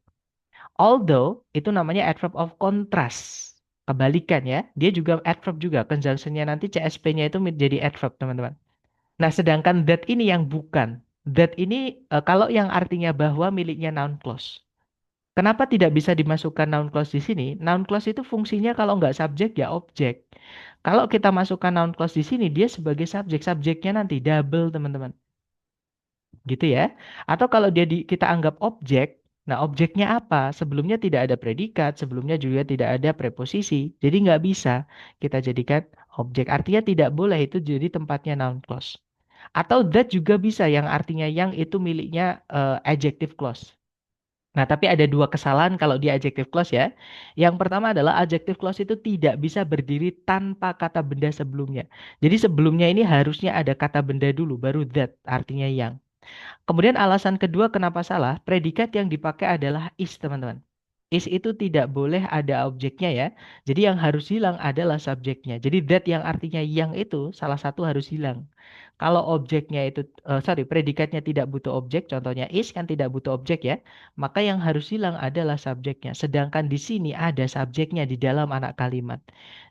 Although itu namanya adverb of contrast. Kebalikan ya. Dia juga adverb juga. Conjunction-nya nanti CSP-nya itu menjadi adverb, teman-teman. Nah, sedangkan that ini yang bukan. That ini kalau yang artinya bahwa miliknya noun clause. Kenapa tidak bisa dimasukkan noun clause di sini? Noun clause itu fungsinya kalau nggak subjek ya objek. Kalau kita masukkan noun clause di sini, dia sebagai subjek. Subjeknya nanti double, teman-teman. Gitu ya. Atau kalau dia kita anggap objek, nah objeknya apa? Sebelumnya tidak ada predikat, sebelumnya juga tidak ada preposisi. Jadi nggak bisa kita jadikan objek. Artinya tidak boleh itu jadi tempatnya noun clause. Atau that juga bisa yang artinya yang itu miliknya adjective clause. Nah, tapi ada dua kesalahan kalau di adjective clause ya. Yang pertama adalah adjective clause itu tidak bisa berdiri tanpa kata benda sebelumnya. Jadi sebelumnya ini harusnya ada kata benda dulu, baru that artinya yang. Kemudian alasan kedua kenapa salah, predikat yang dipakai adalah is, teman-teman. Is itu tidak boleh ada objeknya ya. Jadi yang harus hilang adalah subjeknya. Jadi that yang artinya yang itu salah satu harus hilang. Kalau objeknya itu, sorry, predikatnya tidak butuh objek, contohnya is kan tidak butuh objek ya, maka yang harus hilang adalah subjeknya. Sedangkan di sini ada subjeknya di dalam anak kalimat.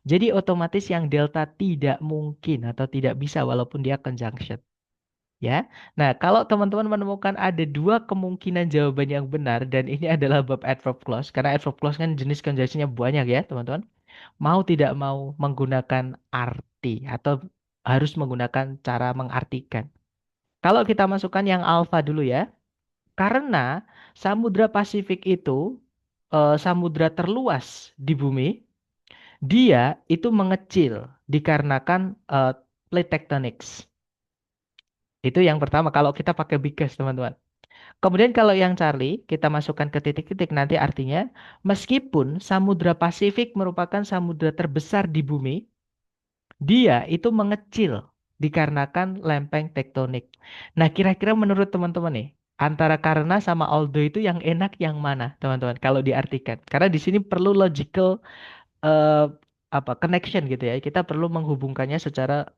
Jadi otomatis yang delta tidak mungkin atau tidak bisa walaupun dia conjunction. Ya, nah kalau teman-teman menemukan ada dua kemungkinan jawaban yang benar dan ini adalah bab adverb clause, karena adverb clause kan jenis conjunctionnya banyak ya teman-teman. Mau tidak mau menggunakan arti atau harus menggunakan cara mengartikan. Kalau kita masukkan yang alfa dulu ya, karena Samudra Pasifik itu samudra terluas di bumi, dia itu mengecil dikarenakan plate tectonics. Itu yang pertama kalau kita pakai bigas, teman-teman. Kemudian kalau yang Charlie, kita masukkan ke titik-titik nanti artinya, meskipun Samudra Pasifik merupakan samudra terbesar di bumi, dia itu mengecil dikarenakan lempeng tektonik. Nah, kira-kira menurut teman-teman nih, antara karena sama although itu yang enak yang mana, teman-teman? Kalau diartikan, karena di sini perlu logical eh, apa connection gitu ya. Kita perlu menghubungkannya secara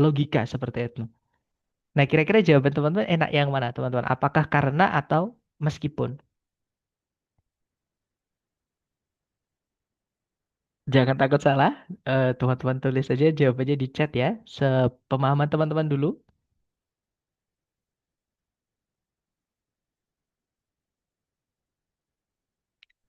logika seperti itu. Nah, kira-kira jawaban teman-teman enak yang mana, teman-teman? Apakah karena atau meskipun? Jangan takut salah. Teman-teman tulis aja jawabannya di chat ya. Sepemahaman teman-teman dulu.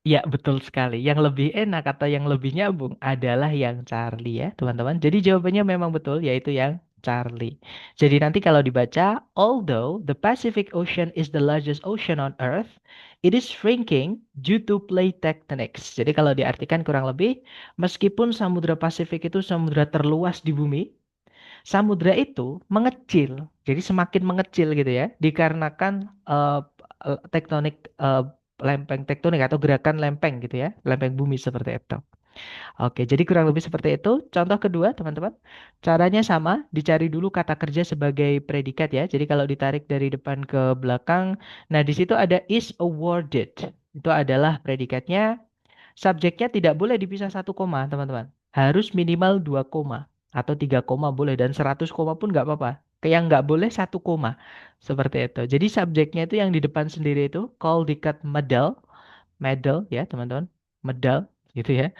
Ya, betul sekali. Yang lebih enak atau yang lebih nyambung adalah yang Charlie ya, teman-teman. Jadi jawabannya memang betul, yaitu yang Charlie. Jadi nanti kalau dibaca, although the Pacific Ocean is the largest ocean on Earth, it is shrinking due to plate tectonics. Jadi kalau diartikan kurang lebih, meskipun Samudra Pasifik itu samudra terluas di bumi, samudra itu mengecil, jadi semakin mengecil gitu ya, dikarenakan tektonik lempeng tektonik atau gerakan lempeng gitu ya, lempeng bumi seperti itu. Oke, jadi kurang lebih seperti itu. Contoh kedua, teman-teman, caranya sama, dicari dulu kata kerja sebagai predikat ya. Jadi kalau ditarik dari depan ke belakang, nah di situ ada is awarded. Itu adalah predikatnya. Subjeknya tidak boleh dipisah satu koma, teman-teman. Harus minimal dua koma atau tiga koma boleh dan 100 koma pun nggak apa-apa. Kayak nggak boleh satu koma seperti itu. Jadi subjeknya itu yang di depan sendiri itu call dekat medal, medal ya teman-teman, medal gitu ya.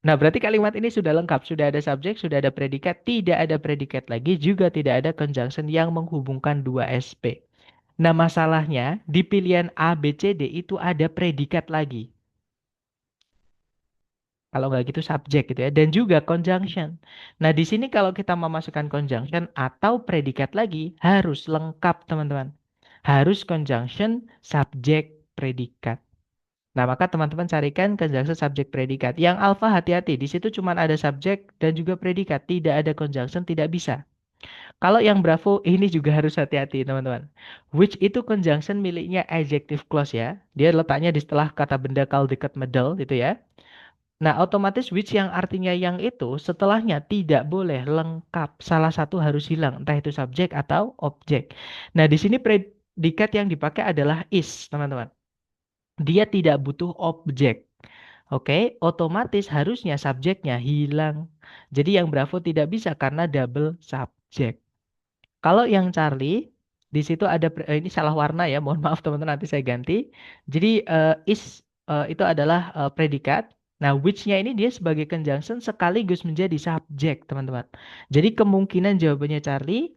Nah berarti kalimat ini sudah lengkap, sudah ada subjek, sudah ada predikat, tidak ada predikat lagi, juga tidak ada conjunction yang menghubungkan dua SP. Nah masalahnya di pilihan A, B, C, D itu ada predikat lagi. Kalau nggak gitu subjek gitu ya. Dan juga conjunction. Nah, di sini kalau kita memasukkan conjunction atau predikat lagi, harus lengkap, teman-teman. Harus conjunction, subjek, predikat. Nah, maka teman-teman carikan conjunction, subjek, predikat. Yang alpha hati-hati. Di situ cuma ada subjek dan juga predikat. Tidak ada conjunction, tidak bisa. Kalau yang bravo, ini juga harus hati-hati, teman-teman. Which itu conjunction miliknya adjective clause ya. Dia letaknya di setelah kata benda kalau dekat middle, gitu ya. Nah, otomatis which yang artinya yang itu setelahnya tidak boleh lengkap. Salah satu harus hilang, entah itu subjek atau objek. Nah, di sini predikat yang dipakai adalah is, teman-teman. Dia tidak butuh objek. Oke, otomatis harusnya subjeknya hilang. Jadi yang Bravo tidak bisa karena double subjek. Kalau yang Charlie, di situ ada ini salah warna ya, mohon maaf teman-teman nanti saya ganti. Jadi is itu adalah predikat. Nah, which-nya ini dia sebagai conjunction sekaligus menjadi subjek, teman-teman. Jadi kemungkinan jawabannya Charlie,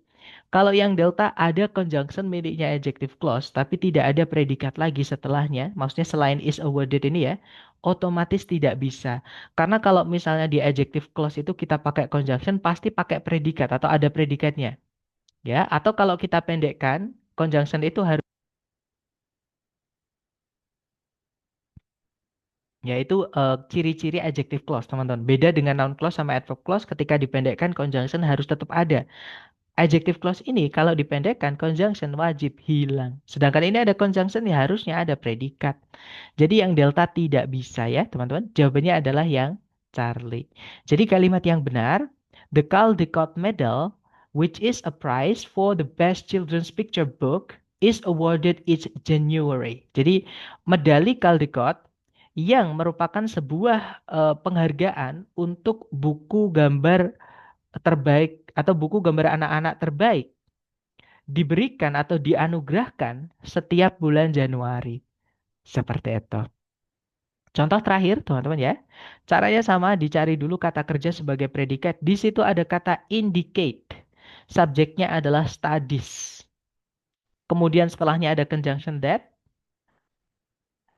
kalau yang delta ada conjunction miliknya adjective clause, tapi tidak ada predikat lagi setelahnya, maksudnya selain is awarded ini ya, otomatis tidak bisa. Karena kalau misalnya di adjective clause itu kita pakai conjunction, pasti pakai predikat atau ada predikatnya. Ya, atau kalau kita pendekkan, conjunction itu harus yaitu ciri-ciri adjective clause, teman-teman. Beda dengan noun clause sama adverb clause ketika dipendekkan conjunction harus tetap ada. Adjective clause ini kalau dipendekkan conjunction wajib hilang. Sedangkan ini ada conjunction ya harusnya ada predikat. Jadi yang delta tidak bisa ya, teman-teman. Jawabannya adalah yang Charlie. Jadi kalimat yang benar, the Caldecott Medal, which is a prize for the best children's picture book, is awarded each January. Jadi medali Caldecott yang merupakan sebuah penghargaan untuk buku gambar terbaik atau buku gambar anak-anak terbaik diberikan atau dianugerahkan setiap bulan Januari. Seperti itu. Contoh terakhir, teman-teman ya. Caranya sama, dicari dulu kata kerja sebagai predikat. Di situ ada kata indicate. Subjeknya adalah studies. Kemudian setelahnya ada conjunction that.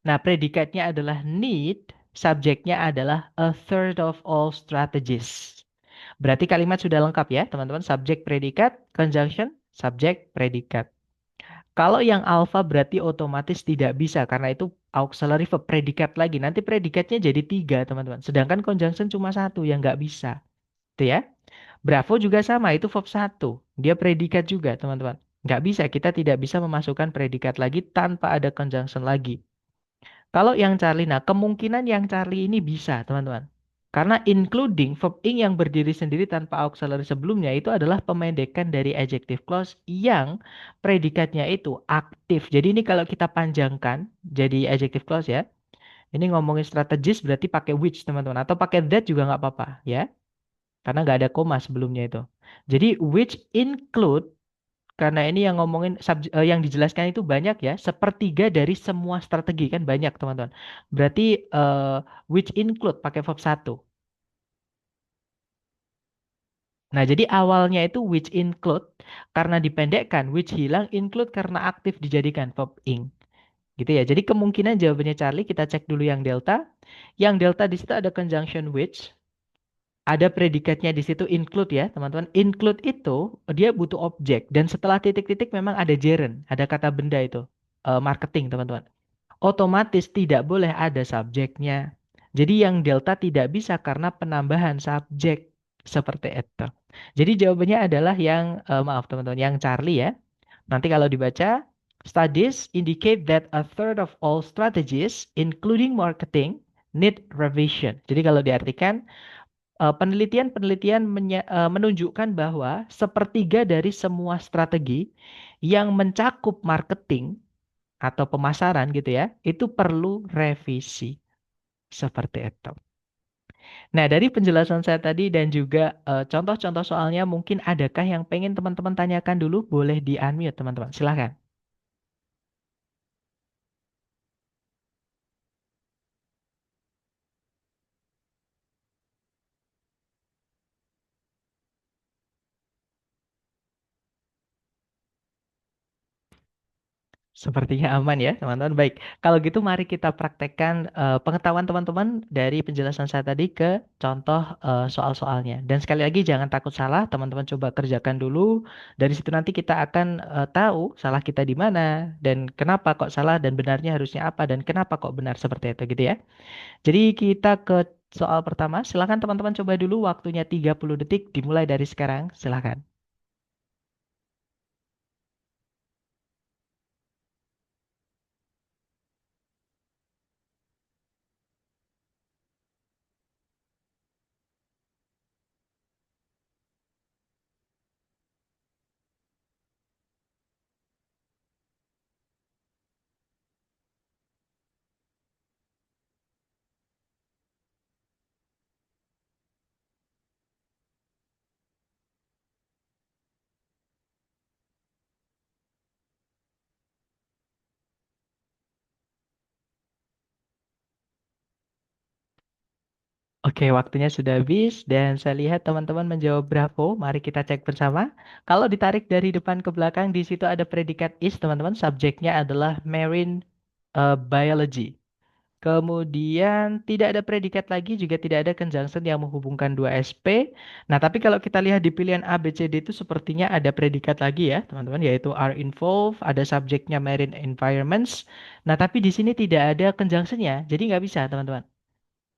Nah, predikatnya adalah need. Subjeknya adalah a third of all strategies. Berarti kalimat sudah lengkap ya, teman-teman. Subjek, predikat, conjunction, subjek, predikat. Kalau yang alpha berarti otomatis tidak bisa karena itu auxiliary verb, predikat lagi. Nanti predikatnya jadi tiga, teman-teman. Sedangkan conjunction cuma satu, yang nggak bisa. Itu ya. Bravo juga sama, itu verb satu. Dia predikat juga, teman-teman. Nggak bisa, kita tidak bisa memasukkan predikat lagi tanpa ada conjunction lagi. Kalau yang Charlie, nah kemungkinan yang Charlie ini bisa, teman-teman. Karena including verb ing yang berdiri sendiri tanpa auxiliary sebelumnya itu adalah pemendekan dari adjective clause yang predikatnya itu aktif. Jadi ini kalau kita panjangkan jadi adjective clause ya. Ini ngomongin strategis berarti pakai which, teman-teman. Atau pakai that juga nggak apa-apa ya. Karena nggak ada koma sebelumnya itu. Jadi which include, karena ini yang ngomongin yang dijelaskan itu banyak ya, sepertiga dari semua strategi kan banyak teman-teman. Berarti eh, which include pakai verb satu. Nah, jadi awalnya itu which include karena dipendekkan, which hilang, include karena aktif dijadikan verb ing. Gitu ya. Jadi kemungkinan jawabannya Charlie kita cek dulu yang delta. Yang delta di situ ada conjunction which, ada predikatnya di situ include ya, teman-teman. Include itu dia butuh objek dan setelah titik-titik memang ada gerund, ada kata benda itu. Marketing, teman-teman. Otomatis tidak boleh ada subjeknya. Jadi yang delta tidak bisa karena penambahan subjek seperti itu. Jadi jawabannya adalah yang maaf teman-teman, yang Charlie ya. Nanti kalau dibaca, studies indicate that a third of all strategies, including marketing, need revision. Jadi kalau diartikan, penelitian-penelitian menunjukkan bahwa sepertiga dari semua strategi yang mencakup marketing atau pemasaran gitu ya, itu perlu revisi. Seperti itu. Nah, dari penjelasan saya tadi dan juga contoh-contoh soalnya, mungkin adakah yang pengen teman-teman tanyakan dulu? Boleh di-unmute, teman-teman. Silahkan. Sepertinya aman ya, teman-teman. Baik, kalau gitu mari kita praktekkan pengetahuan teman-teman dari penjelasan saya tadi ke contoh soal-soalnya. Dan sekali lagi jangan takut salah, teman-teman coba kerjakan dulu. Dari situ nanti kita akan tahu salah kita di mana dan kenapa kok salah dan benarnya harusnya apa dan kenapa kok benar seperti itu gitu ya. Jadi kita ke soal pertama. Silakan teman-teman coba dulu, waktunya 30 detik dimulai dari sekarang. Silakan. Oke, waktunya sudah habis dan saya lihat teman-teman menjawab bravo. Mari kita cek bersama. Kalau ditarik dari depan ke belakang, di situ ada predikat is, teman-teman. Subjeknya adalah marine biology. Kemudian tidak ada predikat lagi, juga tidak ada conjunction yang menghubungkan dua SP. Nah, tapi kalau kita lihat di pilihan A, B, C, D itu sepertinya ada predikat lagi ya, teman-teman, yaitu are involved, ada subjeknya marine environments. Nah, tapi di sini tidak ada conjunctionnya, jadi nggak bisa, teman-teman.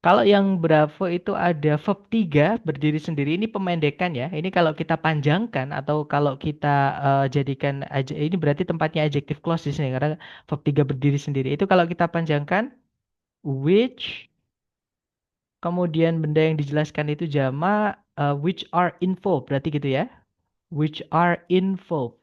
Kalau yang Bravo itu ada verb 3 berdiri sendiri, ini pemendekan ya. Ini kalau kita panjangkan atau kalau kita jadikan aja, ini berarti tempatnya adjective clause di sini karena verb 3 berdiri sendiri. Itu kalau kita panjangkan which, kemudian benda yang dijelaskan itu jamak, which are involved berarti gitu ya. Which are involved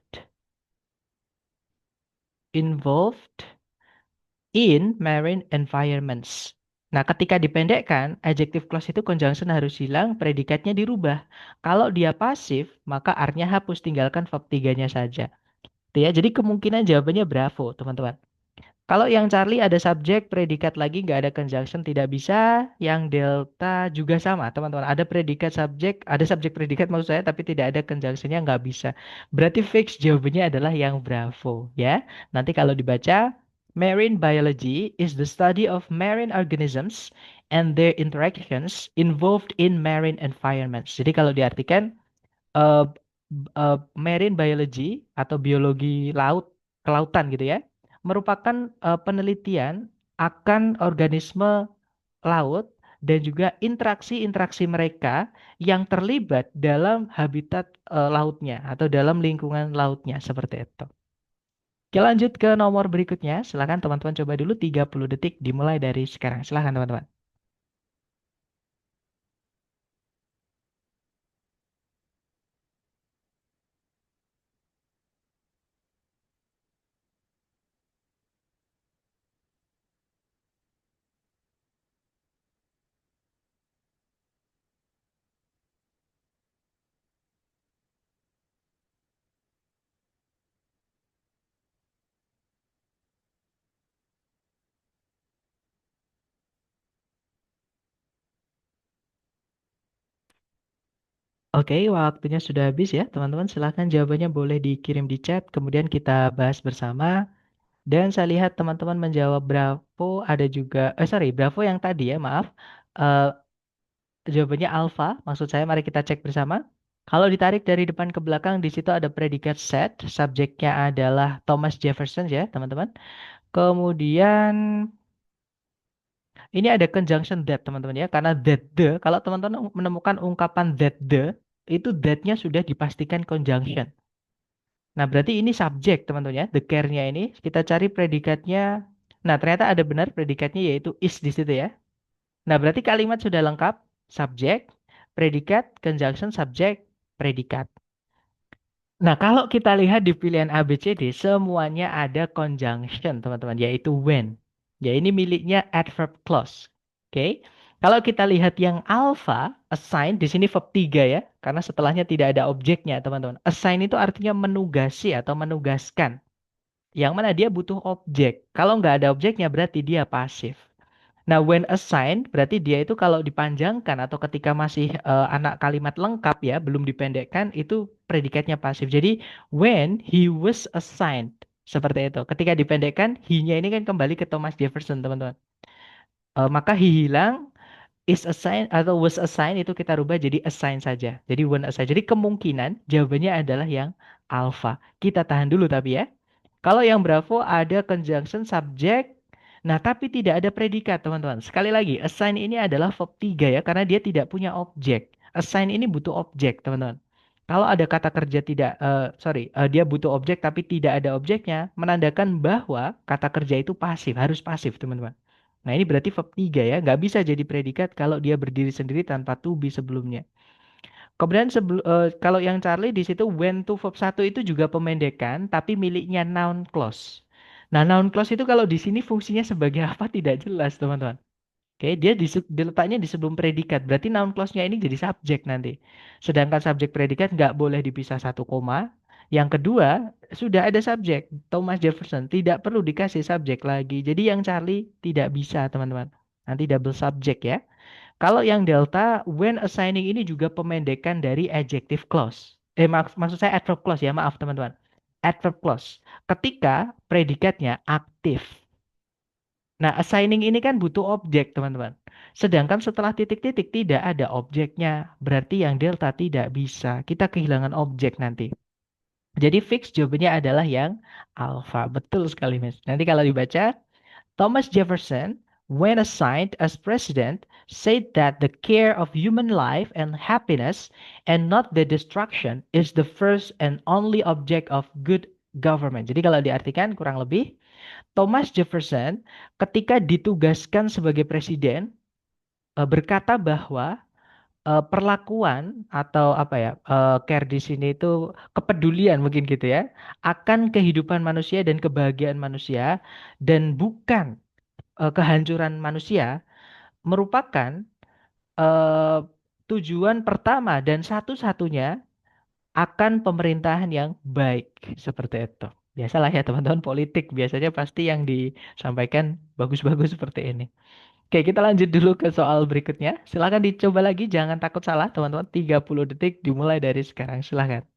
in marine environments. Nah, ketika dipendekkan, adjective clause itu conjunction harus hilang, predikatnya dirubah. Kalau dia pasif, maka are-nya hapus, tinggalkan verb tiganya saja. Itu ya, jadi kemungkinan jawabannya bravo, teman-teman. Kalau yang Charlie ada subjek, predikat lagi, nggak ada conjunction, tidak bisa. Yang delta juga sama, teman-teman. Ada predikat subjek, ada subjek predikat maksud saya, tapi tidak ada conjunctionnya, nggak bisa. Berarti fix jawabannya adalah yang bravo, ya. Nanti kalau dibaca, marine biology is the study of marine organisms and their interactions involved in marine environments. Jadi kalau diartikan, eh, marine biology atau biologi laut, kelautan gitu ya, merupakan penelitian. akan organisme laut dan juga interaksi-interaksi mereka yang terlibat dalam habitat lautnya atau dalam lingkungan lautnya seperti itu. Oke, lanjut ke nomor berikutnya. Silakan teman-teman coba dulu 30 detik dimulai dari sekarang. Silakan teman-teman. Oke, waktunya sudah habis ya, teman-teman. Silakan jawabannya boleh dikirim di chat, kemudian kita bahas bersama. Dan saya lihat teman-teman menjawab Bravo, ada juga, sorry, Bravo yang tadi ya, maaf. Eh, Jawabannya Alpha, maksud saya mari kita cek bersama. Kalau ditarik dari depan ke belakang, di situ ada predikat set, subjeknya adalah Thomas Jefferson ya, teman-teman. Kemudian ini ada conjunction that, teman-teman ya, karena that the, kalau teman-teman menemukan ungkapan that the, itu that-nya sudah dipastikan conjunction. Nah, berarti ini subjek, teman-teman ya. The care-nya ini kita cari predikatnya. Nah, ternyata ada benar predikatnya yaitu is di situ ya. Nah, berarti kalimat sudah lengkap. Subjek, predikat, conjunction, subjek, predikat. Nah, kalau kita lihat di pilihan A, B, C, D, semuanya ada conjunction, teman-teman, yaitu when. Ya, ini miliknya adverb clause. Oke. Kalau kita lihat yang alpha, assign, di sini verb 3 ya, karena setelahnya tidak ada objeknya, teman-teman. Assign itu artinya menugasi atau menugaskan. Yang mana dia butuh objek. Kalau nggak ada objeknya, berarti dia pasif. Nah, when assigned berarti dia itu kalau dipanjangkan atau ketika masih anak kalimat lengkap ya, belum dipendekkan, itu predikatnya pasif. Jadi, when he was assigned. Seperti itu. Ketika dipendekkan, he-nya ini kan kembali ke Thomas Jefferson, teman-teman. Maka he hilang, is assigned atau was assigned itu kita rubah jadi assign saja. Jadi when assigned. Jadi kemungkinan jawabannya adalah yang alpha. Kita tahan dulu tapi ya. Kalau yang Bravo ada conjunction subject, nah tapi tidak ada predikat teman-teman. Sekali lagi, assign ini adalah verb 3 ya, karena dia tidak punya objek. Assign ini butuh objek teman-teman. Kalau ada kata kerja tidak, dia butuh objek tapi tidak ada objeknya, menandakan bahwa kata kerja itu pasif, harus pasif teman-teman. Nah ini berarti verb 3 ya, nggak bisa jadi predikat kalau dia berdiri sendiri tanpa to be sebelumnya. Kemudian kalau yang Charlie di situ when to verb satu itu juga pemendekan tapi miliknya noun clause. Nah, noun clause itu kalau di sini fungsinya sebagai apa tidak jelas, teman-teman. Oke, dia diletaknya di sebelum predikat. Berarti noun clause-nya ini jadi subjek nanti. Sedangkan subjek predikat nggak boleh dipisah satu koma. Yang kedua, sudah ada subjek. Thomas Jefferson tidak perlu dikasih subjek lagi. Jadi yang Charlie tidak bisa, teman-teman. Nanti double subjek ya. Kalau yang delta, when assigning ini juga pemendekan dari adjective clause. Maksud saya adverb clause ya, maaf teman-teman. Adverb clause. Ketika predikatnya aktif. Nah, assigning ini kan butuh objek, teman-teman. Sedangkan setelah titik-titik tidak ada objeknya. Berarti yang delta tidak bisa. Kita kehilangan objek nanti. Jadi fix jawabannya adalah yang alpha. Betul sekali, Mas. Nanti kalau dibaca, Thomas Jefferson, when assigned as president, said that the care of human life and happiness and not the destruction is the first and only object of good government. Jadi kalau diartikan kurang lebih, Thomas Jefferson ketika ditugaskan sebagai presiden berkata bahwa perlakuan atau apa ya, care di sini itu kepedulian mungkin gitu ya, akan kehidupan manusia dan kebahagiaan manusia dan bukan kehancuran manusia merupakan eh, tujuan pertama dan satu-satunya akan pemerintahan yang baik seperti itu. Biasalah ya teman-teman politik biasanya pasti yang disampaikan bagus-bagus seperti ini. Oke, kita lanjut dulu ke soal berikutnya. Silakan dicoba lagi, jangan takut salah teman-teman. 30 detik dimulai dari sekarang. Silakan.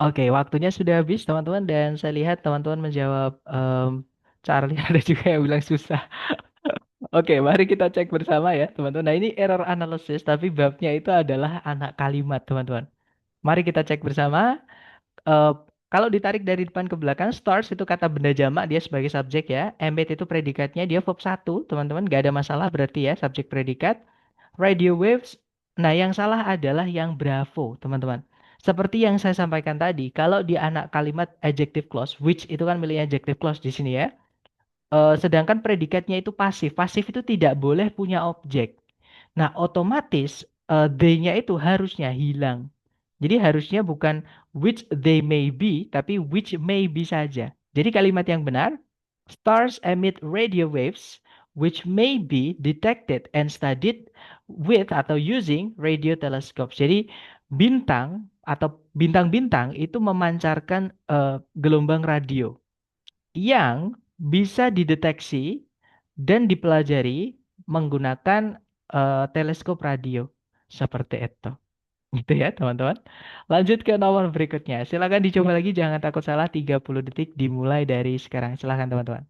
Oke, waktunya sudah habis teman-teman dan saya lihat teman-teman menjawab Charlie ada juga yang bilang susah. Oke, mari kita cek bersama ya teman-teman. Nah ini error analysis tapi babnya itu adalah anak kalimat teman-teman. Mari kita cek bersama. Eh, Kalau ditarik dari depan ke belakang, stars itu kata benda jamak dia sebagai subjek ya. Embed itu predikatnya dia verb satu teman-teman. Gak ada masalah berarti ya subjek predikat. Radio waves. Nah, yang salah adalah yang bravo, teman-teman. Seperti yang saya sampaikan tadi, kalau di anak kalimat adjective clause, which itu kan milik adjective clause di sini ya. Sedangkan predikatnya itu pasif. Pasif itu tidak boleh punya objek. Nah, otomatis they-nya itu harusnya hilang. Jadi harusnya bukan which they may be, tapi which may be saja. Jadi kalimat yang benar, stars emit radio waves which may be detected and studied with atau using radio telescopes. Jadi bintang atau bintang-bintang itu memancarkan gelombang radio yang bisa dideteksi dan dipelajari menggunakan teleskop radio. Seperti itu. Gitu ya, teman-teman. Lanjut ke nomor berikutnya. Silakan dicoba lagi, jangan takut salah. 30 detik dimulai dari sekarang. Silakan, teman-teman.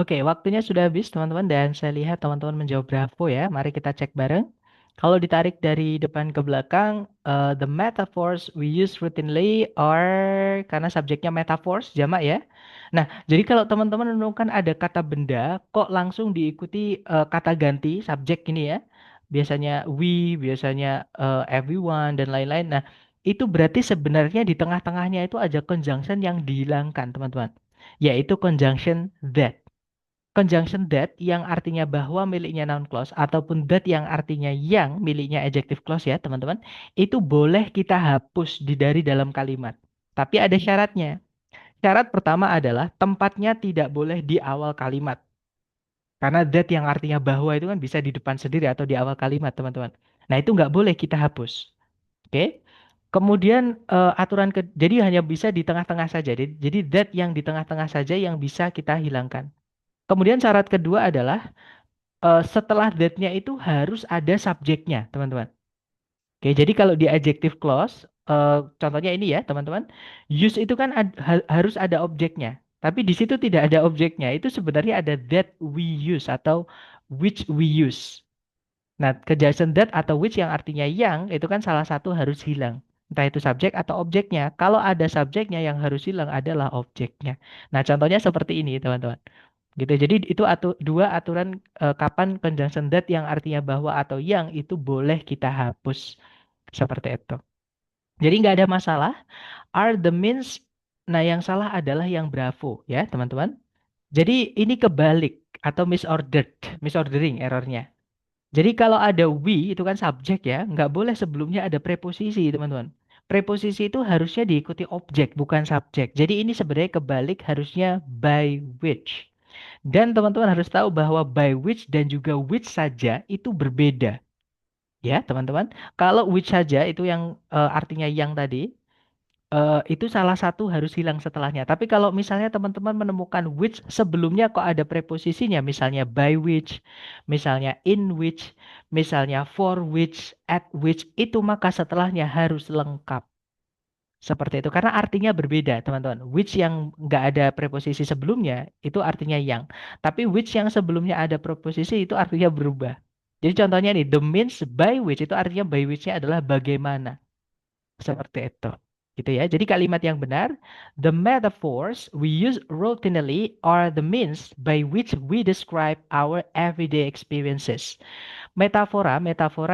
Oke, waktunya sudah habis, teman-teman. Dan saya lihat teman-teman menjawab bravo ya. Mari kita cek bareng. Kalau ditarik dari depan ke belakang, the metaphors we use routinely are karena subjeknya metaphors, jamak ya. Nah, jadi kalau teman-teman menemukan ada kata benda, kok langsung diikuti kata ganti subjek ini ya. Biasanya we, biasanya everyone, dan lain-lain. Nah, itu berarti sebenarnya di tengah-tengahnya itu ada conjunction yang dihilangkan, teman-teman. Yaitu conjunction that. Conjunction that yang artinya bahwa miliknya noun clause ataupun that yang artinya yang miliknya adjective clause ya teman-teman, itu boleh kita hapus dari dalam kalimat. Tapi ada syaratnya. Syarat pertama adalah tempatnya tidak boleh di awal kalimat. Karena that yang artinya bahwa itu kan bisa di depan sendiri atau di awal kalimat teman-teman. Nah itu nggak boleh kita hapus. Oke. Kemudian aturan ke jadi hanya bisa di tengah-tengah saja. Jadi that yang di tengah-tengah saja yang bisa kita hilangkan. Kemudian syarat kedua adalah setelah that-nya itu harus ada subjeknya, teman-teman. Oke, jadi kalau di adjective clause, contohnya ini ya, teman-teman, use itu kan harus ada objeknya. Tapi di situ tidak ada objeknya. Itu sebenarnya ada that we use atau which we use. Nah, kejelasan that atau which yang artinya yang itu kan salah satu harus hilang. Entah itu subjek atau objeknya. Kalau ada subjeknya yang harus hilang adalah objeknya. Nah, contohnya seperti ini, teman-teman. Gitu. Jadi itu dua aturan kapan conjunction that yang artinya bahwa atau yang itu boleh kita hapus seperti itu. Jadi nggak ada masalah. Are the means. Nah yang salah adalah yang bravo ya teman-teman. Jadi ini kebalik atau misordering errornya. Jadi kalau ada we itu kan subjek ya, nggak boleh sebelumnya ada preposisi teman-teman. Preposisi itu harusnya diikuti objek bukan subjek. Jadi ini sebenarnya kebalik harusnya by which. Dan teman-teman harus tahu bahwa by which dan juga which saja itu berbeda. Ya, teman-teman. Kalau which saja itu yang artinya yang tadi, itu salah satu harus hilang setelahnya. Tapi kalau misalnya teman-teman menemukan which sebelumnya kok ada preposisinya, misalnya by which, misalnya in which, misalnya for which, at which, itu maka setelahnya harus lengkap. Seperti itu, karena artinya berbeda, teman-teman. Which yang nggak ada preposisi sebelumnya, itu artinya yang. Tapi which yang sebelumnya ada preposisi, itu artinya berubah. Jadi contohnya nih, the means by which, itu artinya by which-nya adalah bagaimana. Seperti itu. Gitu ya. Jadi kalimat yang benar, the metaphors we use routinely are the means by which we describe our everyday experiences. Metafora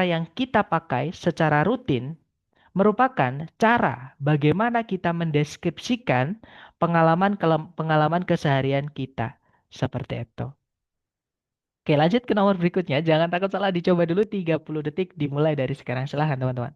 yang kita pakai secara rutin merupakan cara bagaimana kita mendeskripsikan pengalaman keseharian kita. Seperti itu. Oke, lanjut ke nomor berikutnya. Jangan takut salah, dicoba dulu 30 detik dimulai dari sekarang. Silahkan teman-teman.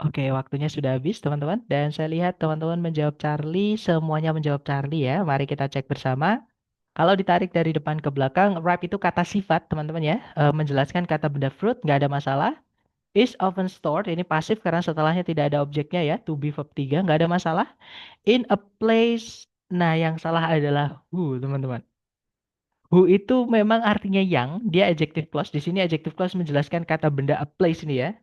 Oke, waktunya sudah habis teman-teman. Dan saya lihat teman-teman menjawab Charlie, semuanya menjawab Charlie ya. Mari kita cek bersama. Kalau ditarik dari depan ke belakang, wrap itu kata sifat teman-teman ya. Menjelaskan kata benda fruit, nggak ada masalah. Is often stored, ini pasif karena setelahnya tidak ada objeknya ya. To be verb 3, nggak ada masalah. In a place, nah yang salah adalah who teman-teman. Who itu memang artinya yang, dia adjective clause. Di sini adjective clause menjelaskan kata benda a place ini ya.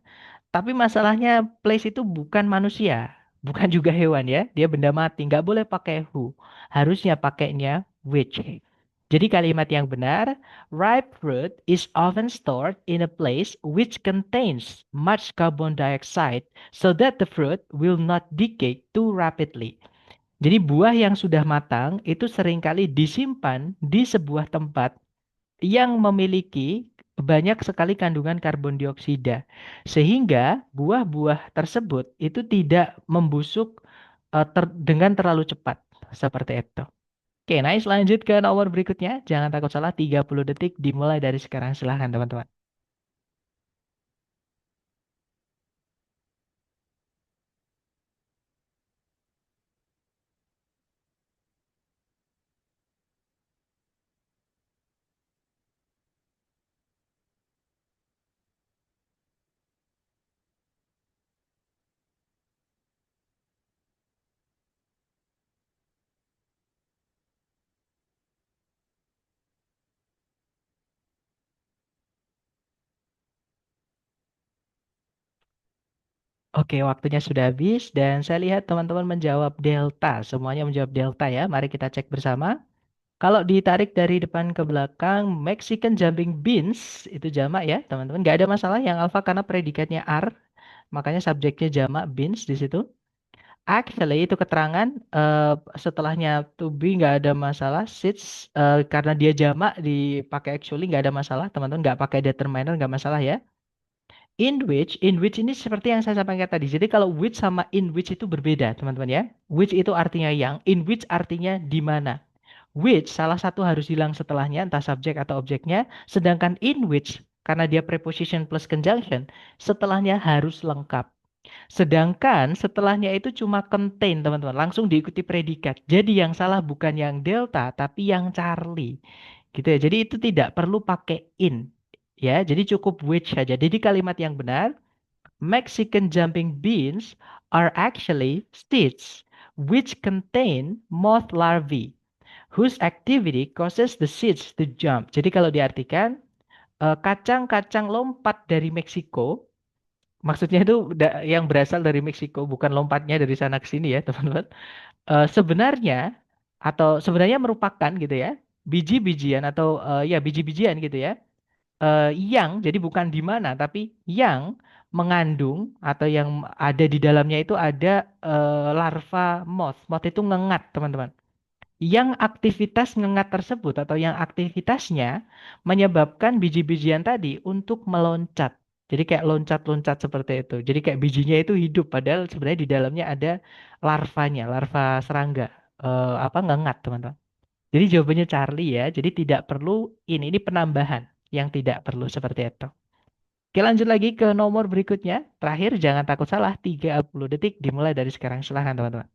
Tapi masalahnya place itu bukan manusia, bukan juga hewan ya. Dia benda mati, nggak boleh pakai who. Harusnya pakainya which. Jadi kalimat yang benar, ripe fruit is often stored in a place which contains much carbon dioxide so that the fruit will not decay too rapidly. Jadi buah yang sudah matang itu seringkali disimpan di sebuah tempat yang memiliki banyak sekali kandungan karbon dioksida, sehingga buah-buah tersebut itu tidak membusuk dengan terlalu cepat, seperti itu. Oke, nice. Lanjut ke nomor berikutnya. Jangan takut salah, 30 detik dimulai dari sekarang. Silahkan, teman-teman. Oke, waktunya sudah habis dan saya lihat teman-teman menjawab delta. Semuanya menjawab delta ya. Mari kita cek bersama. Kalau ditarik dari depan ke belakang, Mexican jumping beans itu jamak ya, teman-teman. Nggak ada masalah yang alfa karena predikatnya are, makanya subjeknya jamak beans di situ. Actually itu keterangan setelahnya to be nggak ada masalah. Sits karena dia jamak dipakai actually nggak ada masalah, teman-teman. Nggak pakai determiner nggak masalah ya. In which ini seperti yang saya sampaikan tadi. Jadi kalau which sama in which itu berbeda, teman-teman ya. Which itu artinya yang, in which artinya di mana. Which salah satu harus hilang setelahnya, entah subjek atau objeknya. Sedangkan in which, karena dia preposition plus conjunction, setelahnya harus lengkap. Sedangkan setelahnya itu cuma contain, teman-teman. Langsung diikuti predikat. Jadi yang salah bukan yang delta, tapi yang Charlie. Gitu ya. Jadi itu tidak perlu pakai in. Ya, jadi cukup which saja. Jadi kalimat yang benar, Mexican jumping beans are actually seeds which contain moth larvae whose activity causes the seeds to jump. Jadi kalau diartikan, kacang-kacang lompat dari Meksiko, maksudnya itu yang berasal dari Meksiko, bukan lompatnya dari sana ke sini ya, teman-teman. Sebenarnya atau sebenarnya merupakan gitu ya, biji-bijian atau ya biji-bijian gitu ya, yang jadi bukan di mana tapi yang mengandung atau yang ada di dalamnya itu ada larva moth. Moth itu ngengat, teman-teman. Yang aktivitas ngengat tersebut atau yang aktivitasnya menyebabkan biji-bijian tadi untuk meloncat. Jadi kayak loncat-loncat seperti itu. Jadi kayak bijinya itu hidup padahal sebenarnya di dalamnya ada larvanya, larva serangga. Apa ngengat, teman-teman. Jadi jawabannya Charlie ya. Jadi tidak perlu ini penambahan yang tidak perlu seperti itu. Oke, lanjut lagi ke nomor berikutnya. Terakhir jangan takut salah, 30 detik dimulai dari sekarang. Silahkan teman-teman.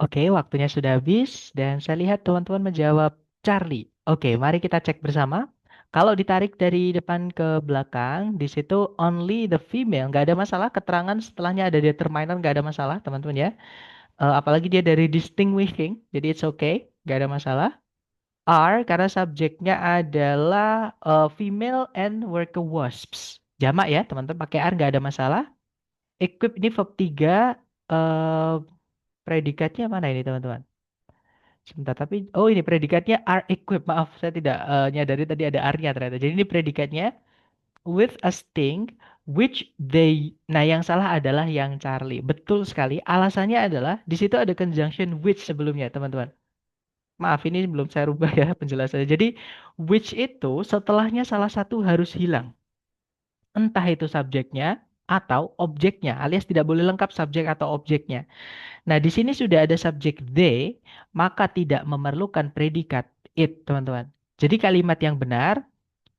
Oke, waktunya sudah habis dan saya lihat teman-teman menjawab Charlie. Oke, mari kita cek bersama. Kalau ditarik dari depan ke belakang, di situ only the female, nggak ada masalah. Keterangan setelahnya ada determiner, nggak ada masalah, teman-teman ya. Apalagi dia dari distinguishing, jadi it's okay, nggak ada masalah. Are karena subjeknya adalah female and worker wasps. Jamak ya, teman-teman pakai are nggak ada masalah. Equip ini verb 3, eh predikatnya mana ini teman-teman? Sebentar, tapi oh ini predikatnya are equipped. Maaf, saya tidak nyadari tadi ada are-nya ternyata. Jadi ini predikatnya with a sting which they. Nah, yang salah adalah yang Charlie. Betul sekali. Alasannya adalah di situ ada conjunction which sebelumnya, teman-teman. Maaf, ini belum saya rubah ya penjelasannya. Jadi which itu setelahnya salah satu harus hilang. Entah itu subjeknya atau objeknya, alias tidak boleh lengkap subjek atau objeknya. Nah, di sini sudah ada subjek they, maka tidak memerlukan predikat it, teman-teman. Jadi kalimat yang benar,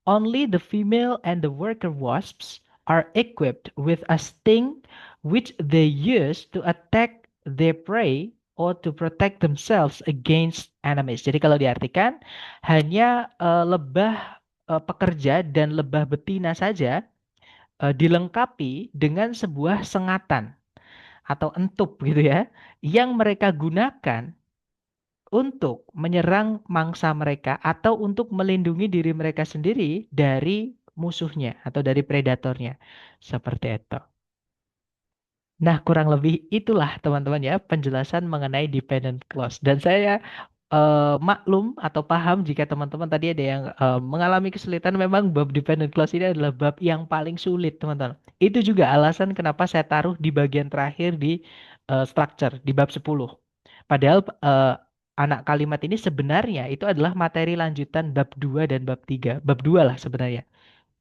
only the female and the worker wasps are equipped with a sting which they use to attack their prey or to protect themselves against enemies. Jadi kalau diartikan, hanya lebah pekerja dan lebah betina saja dilengkapi dengan sebuah sengatan atau entup gitu ya, yang mereka gunakan untuk menyerang mangsa mereka atau untuk melindungi diri mereka sendiri dari musuhnya atau dari predatornya. Seperti itu. Nah, kurang lebih itulah teman-teman ya penjelasan mengenai dependent clause. Dan saya maklum atau paham jika teman-teman tadi ada yang mengalami kesulitan, memang bab dependent clause ini adalah bab yang paling sulit, teman-teman. Itu juga alasan kenapa saya taruh di bagian terakhir di structure di bab 10. Padahal anak kalimat ini sebenarnya itu adalah materi lanjutan bab 2 dan bab 3. Bab 2 lah sebenarnya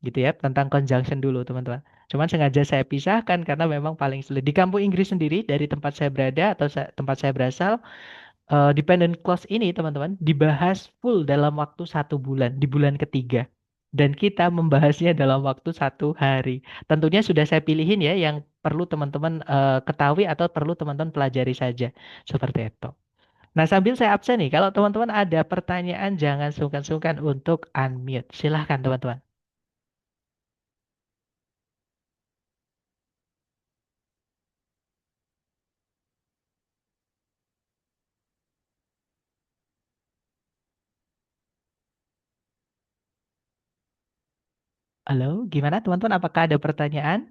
gitu ya, tentang conjunction dulu teman-teman. Cuman sengaja saya pisahkan karena memang paling sulit. Di kampung Inggris sendiri dari tempat saya berada atau tempat saya berasal, dependent clause ini teman-teman dibahas full dalam waktu 1 bulan di bulan ketiga. Dan kita membahasnya dalam waktu 1 hari. Tentunya sudah saya pilihin ya yang perlu teman-teman ketahui atau perlu teman-teman pelajari saja. Seperti itu. Nah, sambil saya absen nih, kalau teman-teman ada pertanyaan jangan sungkan-sungkan untuk unmute. Silahkan teman-teman. Halo, gimana teman-teman? Apakah ada pertanyaan?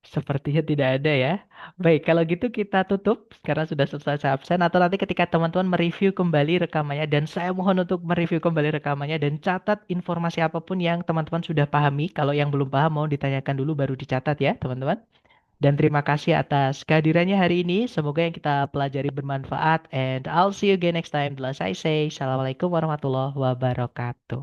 Sepertinya tidak ada ya. Baik, kalau gitu kita tutup karena sudah selesai absen atau nanti ketika teman-teman mereview kembali rekamannya dan saya mohon untuk mereview kembali rekamannya dan catat informasi apapun yang teman-teman sudah pahami. Kalau yang belum paham mau ditanyakan dulu baru dicatat ya, teman-teman. Dan terima kasih atas kehadirannya hari ini. Semoga yang kita pelajari bermanfaat and I'll see you again next time. As I say, Assalamualaikum warahmatullahi wabarakatuh.